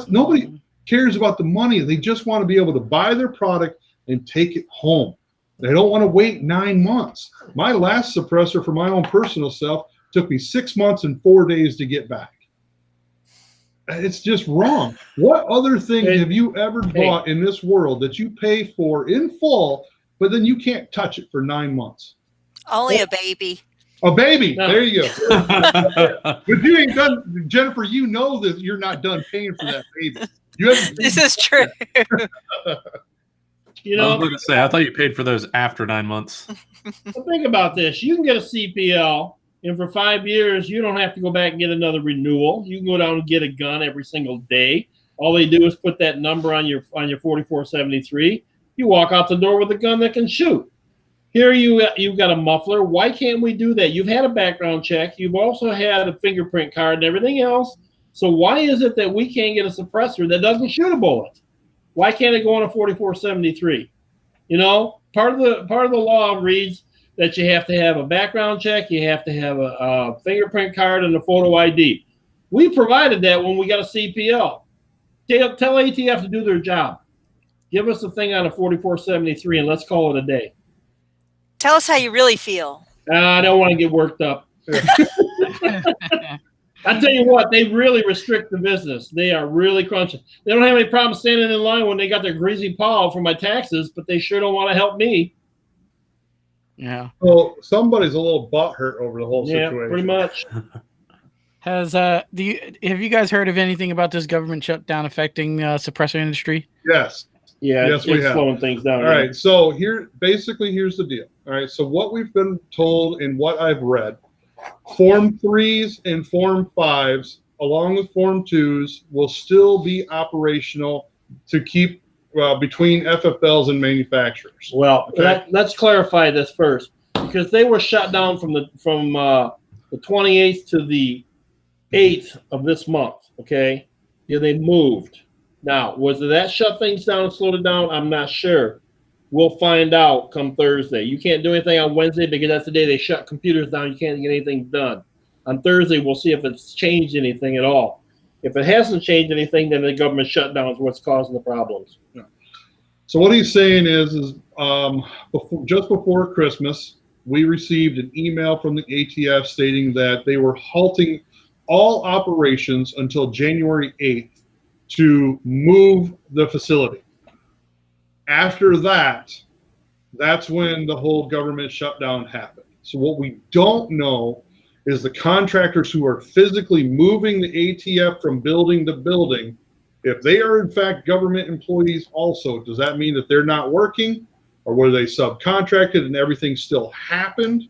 Speaker 4: Nobody cares about the money. They just want to be able to buy their product and take it home. They don't want to wait 9 months. My last suppressor for my own personal self took me 6 months and 4 days to get back. It's just wrong. What other thing have you ever bought in this world that you pay for in full, but then you can't touch it for 9 months?
Speaker 2: Only a baby.
Speaker 4: A baby.
Speaker 5: No.
Speaker 4: There you go. But you ain't done, Jennifer. You know that you're not done paying for that baby. You haven't.
Speaker 2: This is true.
Speaker 5: You
Speaker 3: I
Speaker 5: know,
Speaker 3: was going to say, I thought you paid for those after 9 months.
Speaker 5: well, think about this. You can get a CPL, and for 5 years, you don't have to go back and get another renewal. You can go down and get a gun every single day. All they do is put that number on your 4473. You walk out the door with a gun that can shoot. Here you've got a muffler. Why can't we do that? You've had a background check. You've also had a fingerprint card and everything else. So why is it that we can't get a suppressor that doesn't shoot a bullet? Why can't it go on a 4473? You know, part of the law reads that you have to have a background check, you have to have a fingerprint card and a photo ID. We provided that when we got a CPL. Tell ATF to do their job. Give us a thing on a 4473 and let's call it a day.
Speaker 2: Tell us how you really feel.
Speaker 5: I don't want to get worked up. I tell you what, they really restrict the business. They are really crunching. They don't have any problem standing in line when they got their greasy paw for my taxes, but they sure don't want to help me.
Speaker 1: Yeah.
Speaker 4: Well, somebody's a little butthurt over the whole situation.
Speaker 5: Yeah, pretty much.
Speaker 1: Have you guys heard of anything about this government shutdown affecting the suppressor industry?
Speaker 4: Yes.
Speaker 5: Yeah,
Speaker 4: Yes, we
Speaker 5: it's
Speaker 4: have.
Speaker 5: slowing things down.
Speaker 4: All right. So here's the deal. All right. So what we've been told and what I've read, Form 3s and Form 5s, along with Form 2s, will still be operational to keep between FFLs and manufacturers.
Speaker 5: Well,
Speaker 4: Okay.
Speaker 5: let's clarify this first, because they were shut down from the 28th to the 8th of this month. Okay, yeah, they moved. Now, was it that shut things down and slowed it down? I'm not sure. We'll find out come Thursday. You can't do anything on Wednesday because that's the day they shut computers down. You can't get anything done. On Thursday, we'll see if it's changed anything at all. If it hasn't changed anything, then the government shutdown is what's causing the problems.
Speaker 4: Yeah. So what he's saying is just before Christmas, we received an email from the ATF stating that they were halting all operations until January 8th to move the facility. After that, that's when the whole government shutdown happened. So what we don't know is the contractors who are physically moving the ATF from building to building, if they are in fact government employees also, does that mean that they're not working, or were they subcontracted and everything still happened?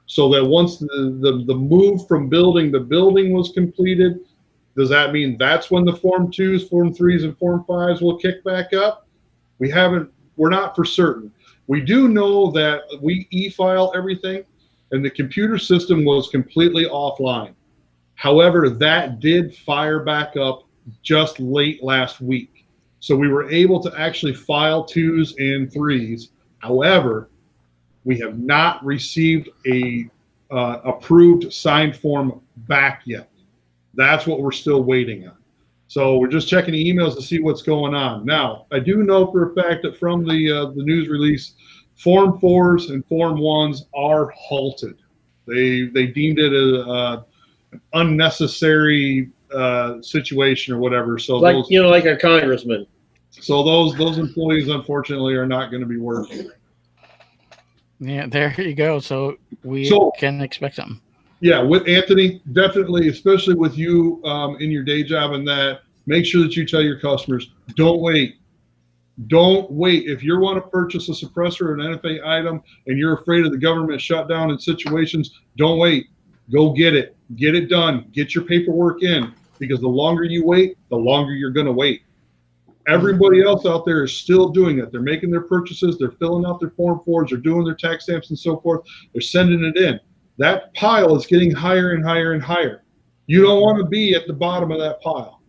Speaker 4: So that once the move from building to building was completed, does that mean that's when the Form 2s, Form 3s, and Form 5s will kick back up? We're not for certain. We do know that we e-file everything and the computer system was completely offline. However, that did fire back up just late last week. So we were able to actually file 2s and 3s. However, we have not received a approved signed form back yet. That's what we're still waiting on. So we're just checking the emails to see what's going on. Now, I do know for a fact that from the news release, Form 4s and Form 1s are halted. They deemed it an unnecessary situation or whatever. So
Speaker 5: Like
Speaker 4: those,
Speaker 5: like a congressman.
Speaker 4: so those employees unfortunately are not going to be working.
Speaker 1: Yeah, there you go. So we can expect something.
Speaker 4: Yeah, with Anthony, definitely, especially with you in your day job and that, make sure that you tell your customers, don't wait. Don't wait. If you want to purchase a suppressor or an NFA item and you're afraid of the government shutdown in situations, don't wait. Go get it. Get it done. Get your paperwork in, because the longer you wait, the longer you're going to wait. Everybody else out there is still doing it. They're making their purchases. They're filling out their Form 4s. They're doing their tax stamps and so forth. They're sending it in. That pile is getting higher and higher and higher. You don't want to be at the bottom of that pile.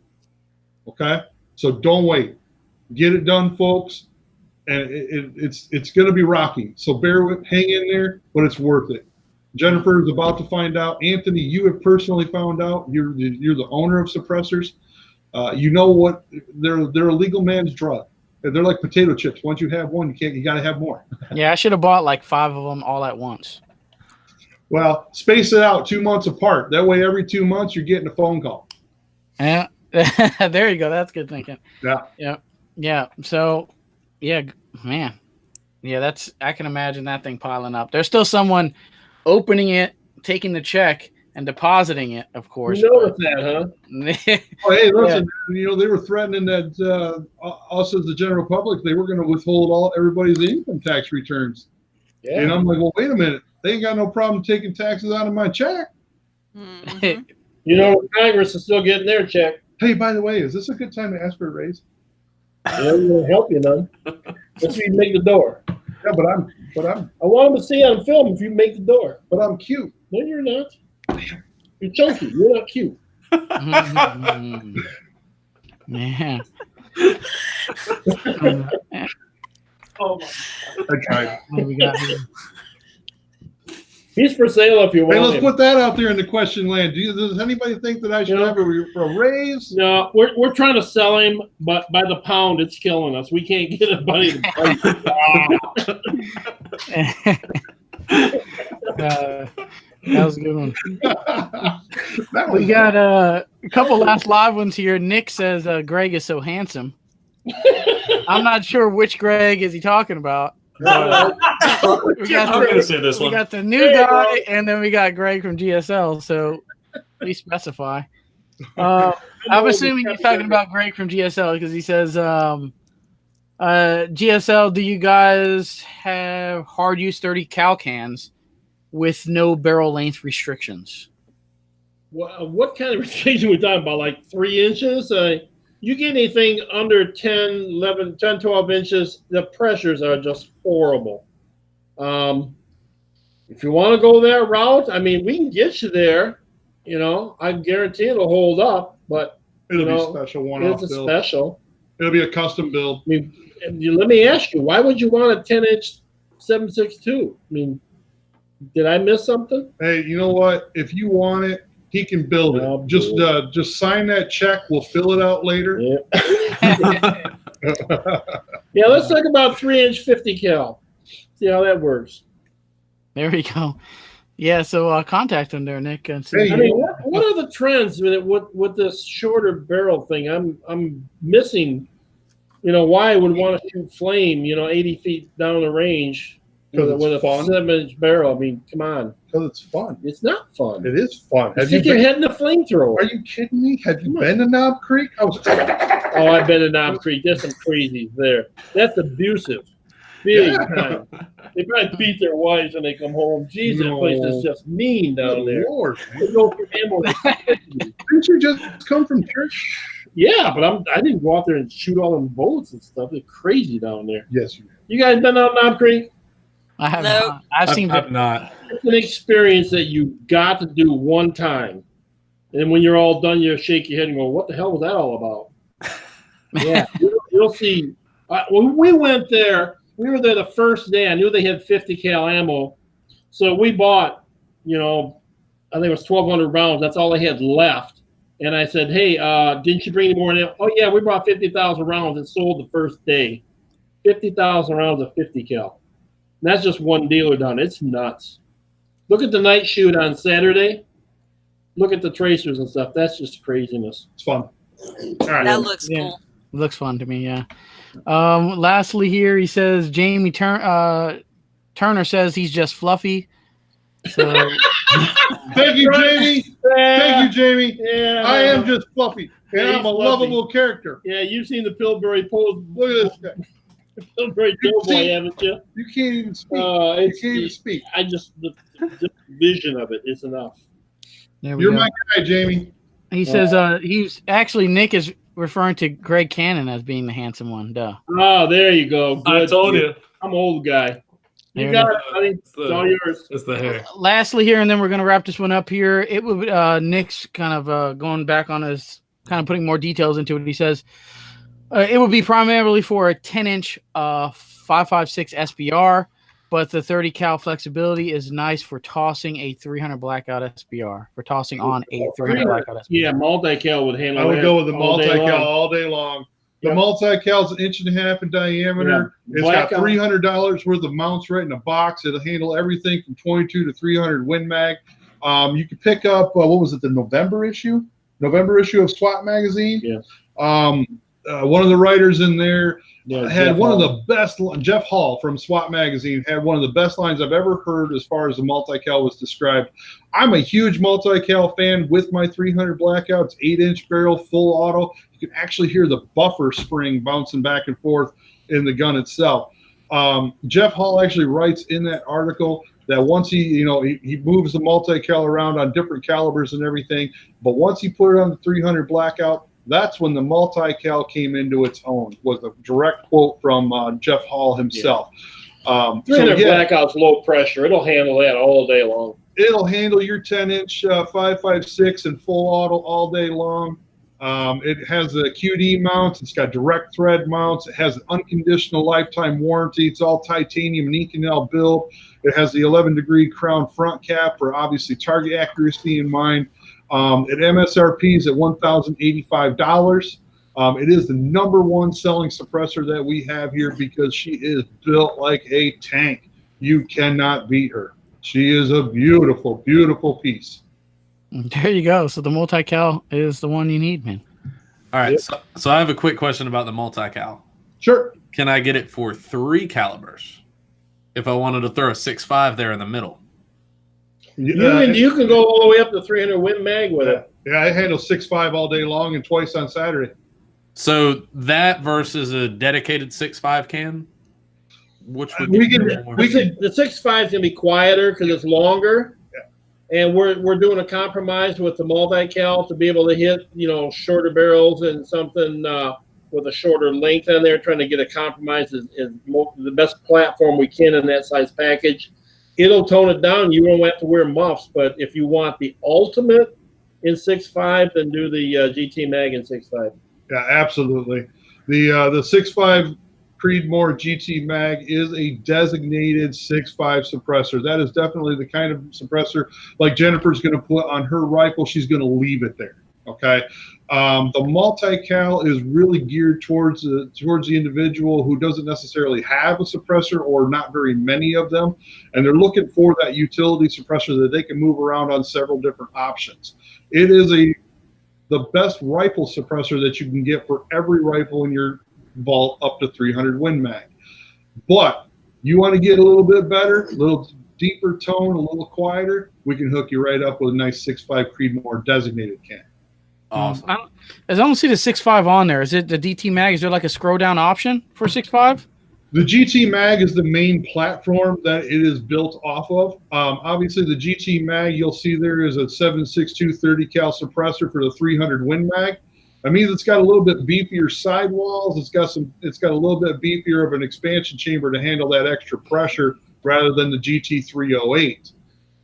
Speaker 4: Okay? So don't wait. Get it done, folks. And it's going to be rocky. So hang in there, but it's worth it. Jennifer is about to find out. Anthony, you have personally found out. You're the owner of Suppressors. You know what? They're a legal man's drug. They're like potato chips. Once you have one, you got to have more.
Speaker 1: Yeah, I should have bought like 5 of them all at once.
Speaker 4: Well, space it out 2 months apart. That way, every 2 months, you're getting a phone call.
Speaker 1: Yeah, there you go. That's good thinking. Yeah. So, yeah, man. Yeah, I can imagine that thing piling up. There's still someone opening it, taking the check, and depositing it, of course.
Speaker 5: You noticed that, huh?
Speaker 4: Oh, hey, listen, they were threatening that us as the general public, they were going to withhold everybody's income tax returns.
Speaker 5: Yeah.
Speaker 4: And I'm like, well, wait a minute. They ain't got no problem taking taxes out of my check.
Speaker 2: Mm-hmm.
Speaker 5: Congress is still getting their check.
Speaker 4: Hey, by the way, is this a good time to ask for a raise?
Speaker 5: Yeah, we're going to help you, none. Let's see you make the door.
Speaker 4: Yeah, but I'm.
Speaker 5: I want them to see on film if you make the door.
Speaker 4: But I'm cute.
Speaker 5: No, you're not. You're chunky. You're not cute.
Speaker 1: Yeah.
Speaker 6: Oh my
Speaker 4: I tried.
Speaker 1: What do we got here?
Speaker 5: He's for sale if you want
Speaker 4: Hey, let's
Speaker 5: him.
Speaker 4: put that out there in the question land. Does anybody think that I should have a raise?
Speaker 5: No, we're trying to sell him, but by the pound, it's killing us. We can't get anybody to buy
Speaker 1: That was a good one. We got a couple last live ones here. Nick says Greg is so handsome. I'm not sure which Greg is he talking about. We got
Speaker 6: I'm gonna say this
Speaker 1: we
Speaker 6: one.
Speaker 1: got the new guy, and then we got Greg from GSL. So please specify. I'm assuming he's talking about Greg from GSL because he says, GSL, do you guys have hard use 30 cal cans with no barrel length restrictions?
Speaker 5: What kind of restriction are we talking about? Like 3 inches? You get anything under 10, 11, 10, 12 inches, the pressures are just horrible. If you want to go that route, I mean, we can get you there. I guarantee it'll hold up, but
Speaker 4: It'll be a special one-off
Speaker 5: it's a
Speaker 4: build.
Speaker 5: special.
Speaker 4: It'll be a custom build.
Speaker 5: I mean, let me ask you, why would you want a 10-inch 7.62? I mean, did I miss something?
Speaker 4: Hey, you know what? If you want it, he can build it.
Speaker 5: I'll
Speaker 4: Just
Speaker 5: do
Speaker 4: just sign that check. We'll fill it out later.
Speaker 5: Yeah. Yeah, let's talk about 3-inch 50 cal. See how that works.
Speaker 1: There we go. Yeah, so contact him there, Nick. And see.
Speaker 4: Hey,
Speaker 5: I mean, what are the trends with this shorter barrel thing? I'm missing. Why I would want to shoot flame. 80 feet down the range with a
Speaker 4: fun.
Speaker 5: 7-inch barrel. I mean, come on.
Speaker 4: Because it's fun.
Speaker 5: It's not fun.
Speaker 4: It is fun.
Speaker 5: You stick your head in a flamethrower.
Speaker 4: Are you kidding me? Have you been to Knob Creek?
Speaker 5: Oh, I've been to Knob Creek. There's some crazies there. That's abusive. Big time. They probably beat their wives when they come home. Jeez, that place is just mean down there.
Speaker 4: Lord.
Speaker 5: They go from ammo to-
Speaker 4: Didn't you just come from church?
Speaker 5: Yeah, but I didn't go out there and shoot all them bullets and stuff. They're crazy down there.
Speaker 4: Yes, you
Speaker 5: You guys been out Knob Creek?
Speaker 1: I have
Speaker 2: No.
Speaker 1: not. I've seen
Speaker 3: I've not.
Speaker 5: It's an experience that you got to do one time. And when you're all done, you shake your head and go, what the hell was that all about? Yeah, you'll see. When we went there, we were there the first day. I knew they had 50 cal ammo. So we bought, I think it was 1,200 rounds. That's all they had left. And I said, hey, didn't you bring any more in? Oh, yeah, we brought 50,000 rounds. It sold the first day. 50,000 rounds of 50 cal. And that's just one dealer done. It's nuts. Look at the night shoot on Saturday. Look at the tracers and stuff. That's just craziness.
Speaker 4: It's fun.
Speaker 5: All right.
Speaker 2: That looks
Speaker 1: Yeah.
Speaker 2: cool.
Speaker 1: Looks fun to me, yeah. Lastly here, he says Jamie Turner says he's just fluffy. So
Speaker 4: Thank you, Jamie. Thank you, Jamie.
Speaker 5: Yeah,
Speaker 4: I am just fluffy, and
Speaker 5: Yeah,
Speaker 4: I'm a
Speaker 5: he's
Speaker 4: lovable character.
Speaker 5: Yeah, you've seen the Pillsbury pose.
Speaker 4: Look at this guy.
Speaker 5: Pillsbury Doughboy, haven't you?
Speaker 4: You can't even speak.
Speaker 5: You
Speaker 4: You can't even speak.
Speaker 5: the vision of it is enough.
Speaker 1: there we
Speaker 4: You're
Speaker 1: go.
Speaker 4: my guy, Jamie.
Speaker 1: He says he's actually Nick is referring to Greg Cannon as being the handsome one. Duh.
Speaker 5: Oh, there you go.
Speaker 6: I
Speaker 5: Good.
Speaker 6: told you.
Speaker 5: I'm an old guy. You
Speaker 1: There
Speaker 5: got
Speaker 1: it
Speaker 5: it, buddy. It's all yours.
Speaker 6: It's the hair.
Speaker 1: Lastly here, and then we're going to wrap this one up here. It would Nick's kind of going back on his kind of putting more details into it. He says it would be primarily for a 10-inch 5.56 SBR, but the 30 cal flexibility is nice for tossing a 300 blackout SBR. For tossing on a 300 blackout SBR.
Speaker 5: Yeah, multi-cal would handle
Speaker 4: I would
Speaker 5: that
Speaker 4: go with the
Speaker 5: all day
Speaker 4: multi-cal
Speaker 5: long.
Speaker 4: all day long. The multi-cal's an 1.5 inches in diameter.
Speaker 5: Yeah.
Speaker 4: It's
Speaker 5: Black
Speaker 4: got $300 worth of mounts right in a box. It'll handle everything from 22 to 300 Win Mag. You can pick up, what was it, the November issue of SWAT magazine.
Speaker 5: Yeah.
Speaker 4: One of the writers in there had
Speaker 5: Jeff
Speaker 4: one
Speaker 5: Hall.
Speaker 4: of the best. Jeff Hall from SWAT magazine had one of the best lines I've ever heard as far as the multi-cal was described. I'm a huge multi-cal fan with my 300 Blackout. It's 8-inch barrel, full auto. You can actually hear the buffer spring bouncing back and forth in the gun itself. Jeff Hall actually writes in that article that once he moves the multi-cal around on different calibers and everything, but once he put it on the 300 Blackout, that's when the multi-cal came into its own, was a direct quote from Jeff Hall himself.
Speaker 5: Yeah. 300 Blackout's low pressure. It'll handle that all day long.
Speaker 4: It'll handle your 10-inch 5.56 and full auto all day long. It has a QD mounts. It's got direct thread mounts. It has an unconditional lifetime warranty. It's all titanium and Inconel build. It has the 11-degree crown front cap for obviously target accuracy in mind. At MSRP is at $1,085. It is the #1 selling suppressor that we have here because she is built like a tank. You cannot beat her. She is a beautiful, beautiful piece.
Speaker 1: There you go. So the multi-cal is the one you need, man.
Speaker 3: All right. So I have a quick question about the multi-cal.
Speaker 4: Sure.
Speaker 3: Can I get it for 3 calibers if I wanted to throw a 6.5 there in the middle?
Speaker 5: You can go all the way up to 300 Win Mag with it.
Speaker 4: Yeah, I handle 6.5 all day long and twice on Saturday.
Speaker 3: So that versus a dedicated 6.5 can, which would
Speaker 5: the 6.5 is gonna be quieter because it's longer, and we're doing a compromise with the multi-cal to be able to hit shorter barrels and something with a shorter length on there. Trying to get a compromise is the best platform we can in that size package. It'll tone it down. You won't have to wear muffs, but if you want the ultimate in 6.5, then do the GT Mag in 6.5.
Speaker 4: Yeah, absolutely. The 6.5 Creedmoor GT Mag is a designated 6.5 suppressor. That is definitely the kind of suppressor like Jennifer's going to put on her rifle. She's going to leave it there. Okay. The multi-cal is really geared towards the individual who doesn't necessarily have a suppressor or not very many of them, and they're looking for that utility suppressor that they can move around on several different options. It is the best rifle suppressor that you can get for every rifle in your vault up to 300 Win Mag. But you want to get a little bit better, a little deeper tone, a little quieter, we can hook you right up with a nice 6.5 Creedmoor designated can.
Speaker 3: Awesome.
Speaker 1: I don't see the 6.5 on there. Is it the DT Mag? Is there like a scroll down option for 6.5?
Speaker 4: The GT Mag is the main platform that it is built off of. Obviously, the GT Mag, you'll see there is a 7.62 30 cal suppressor for the 300 Win Mag. That means it's got a little bit beefier sidewalls. It's got a little bit beefier of an expansion chamber to handle that extra pressure rather than the GT 308.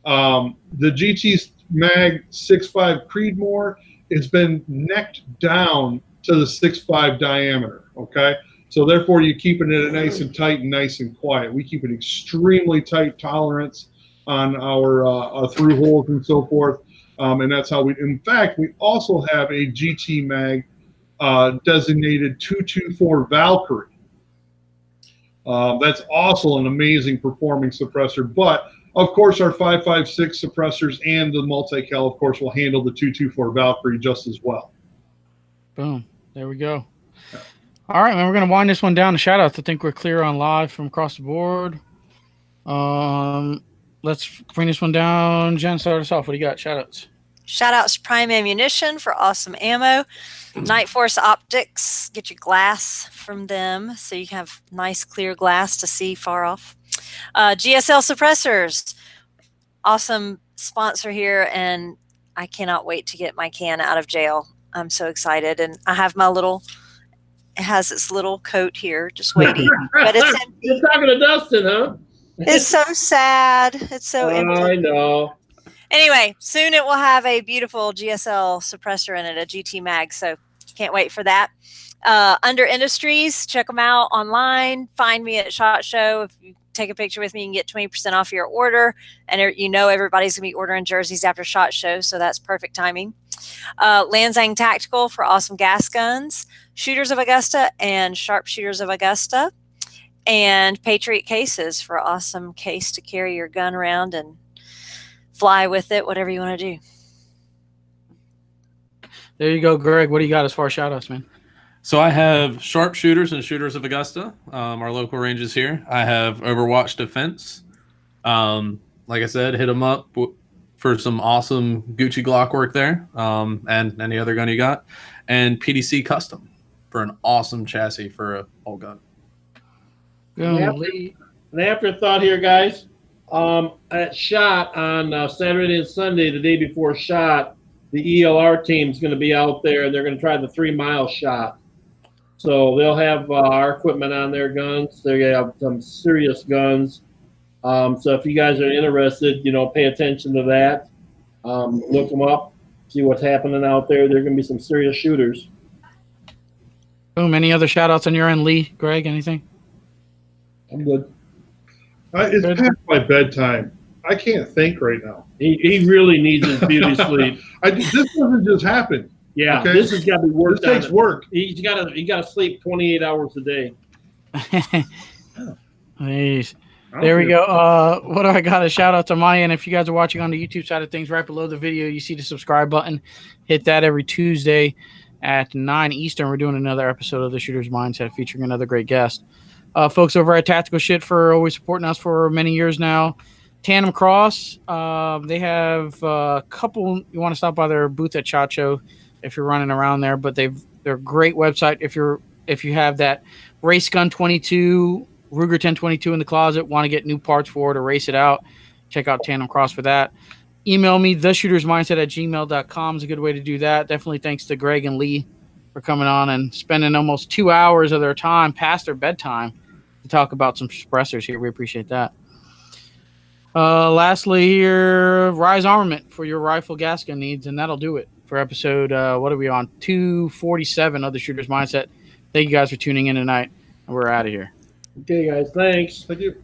Speaker 4: The GT Mag 6.5 Creedmoor, it's been necked down to the 6.5 diameter. Okay. So therefore, you're keeping it nice and tight and nice and quiet. We keep an extremely tight tolerance on our through holes and so forth, and that's how we. In fact, we also have a GT Mag designated 224 Valkyrie. That's also an amazing performing suppressor. But of course, our 5.56 suppressors and the multi-cal, of course, will handle the 224 Valkyrie just as well.
Speaker 1: Boom! There we go. All right, man, we're going to wind this one down to shout-outs. I think we're clear on live from across the board. Let's bring this one down. Jen, start us off. What do you got? Shout-outs.
Speaker 2: Shout-outs to Prime Ammunition for awesome ammo. Night Force Optics. Get your glass from them so you can have nice, clear glass to see far off. GSL Suppressors. Awesome sponsor here, and I cannot wait to get my can out of jail. I'm so excited, and I have my little... It has its little coat here, just waiting. But it's empty.
Speaker 5: You're talking to Dustin, huh?
Speaker 2: It's so sad. It's so empty.
Speaker 5: I know.
Speaker 2: Anyway, soon it will have a beautiful GSL suppressor in it, a GT Mag. So can't wait for that. Under Industries, check them out online. Find me at SHOT Show. If you take a picture with me, you can get 20% off your order. And everybody's going to be ordering jerseys after SHOT Show, so that's perfect timing. Lanzang Tactical for awesome gas guns, Shooters of Augusta and Sharpshooters of Augusta, and Patriot Cases for awesome case to carry your gun around and fly with it, whatever you want to do.
Speaker 1: There you go, Greg. What do you got as far as shout-outs, man?
Speaker 3: So I have Sharpshooters and Shooters of Augusta, our local ranges here. I have Overwatch Defense. Like I said, hit them up for some awesome Gucci Glock work there, and any other gun you got. And PDC Custom for an awesome chassis for a whole gun.
Speaker 5: An afterthought here, guys. At SHOT on Saturday and Sunday, the day before SHOT, the ELR team's going to be out there, and they're going to try the 3-mile shot. So they'll have our equipment on their guns. They have some serious guns. So if you guys are interested, pay attention to that. Look them up, see what's happening out there. There are going to be some serious shooters.
Speaker 1: Boom. Any other shout-outs on your end, Lee, Greg, anything?
Speaker 5: I'm good.
Speaker 4: It's past my bedtime. I can't think right now.
Speaker 5: He really needs his beauty sleep.
Speaker 4: This doesn't just happen.
Speaker 5: Yeah,
Speaker 4: okay?
Speaker 5: This has got to be worked.
Speaker 4: This takes work.
Speaker 5: He got to sleep 28 hours a day.
Speaker 1: Jeez. There we go. What do I got? A shout out to my end. If you guys are watching on the YouTube side of things, right below the video, you see the subscribe button. Hit that every Tuesday at 9 Eastern. We're doing another episode of the Shooter's Mindset featuring another great guest. Folks over at Tactical Shit for always supporting us for many years now. Tandem Cross, they have a couple. You want to stop by their booth at SHOT Show if you're running around there, but they're a great website if you have that Race Gun 22, Ruger 1022 in the closet, want to get new parts for it or race it out, check out Tandem Cross for that. Email me, theshootersmindset@gmail.com is a good way to do that. Definitely thanks to Greg and Lee for coming on and spending almost 2 hours of their time past their bedtime to talk about some suppressors here. We appreciate that. Lastly here, Rise Armament for your rifle gas gun needs, and that'll do it for episode, what are we on? 247 of the Shooter's Mindset. Thank you guys for tuning in tonight, and we're out of here.
Speaker 5: Okay, guys. Thanks.
Speaker 4: Thank you.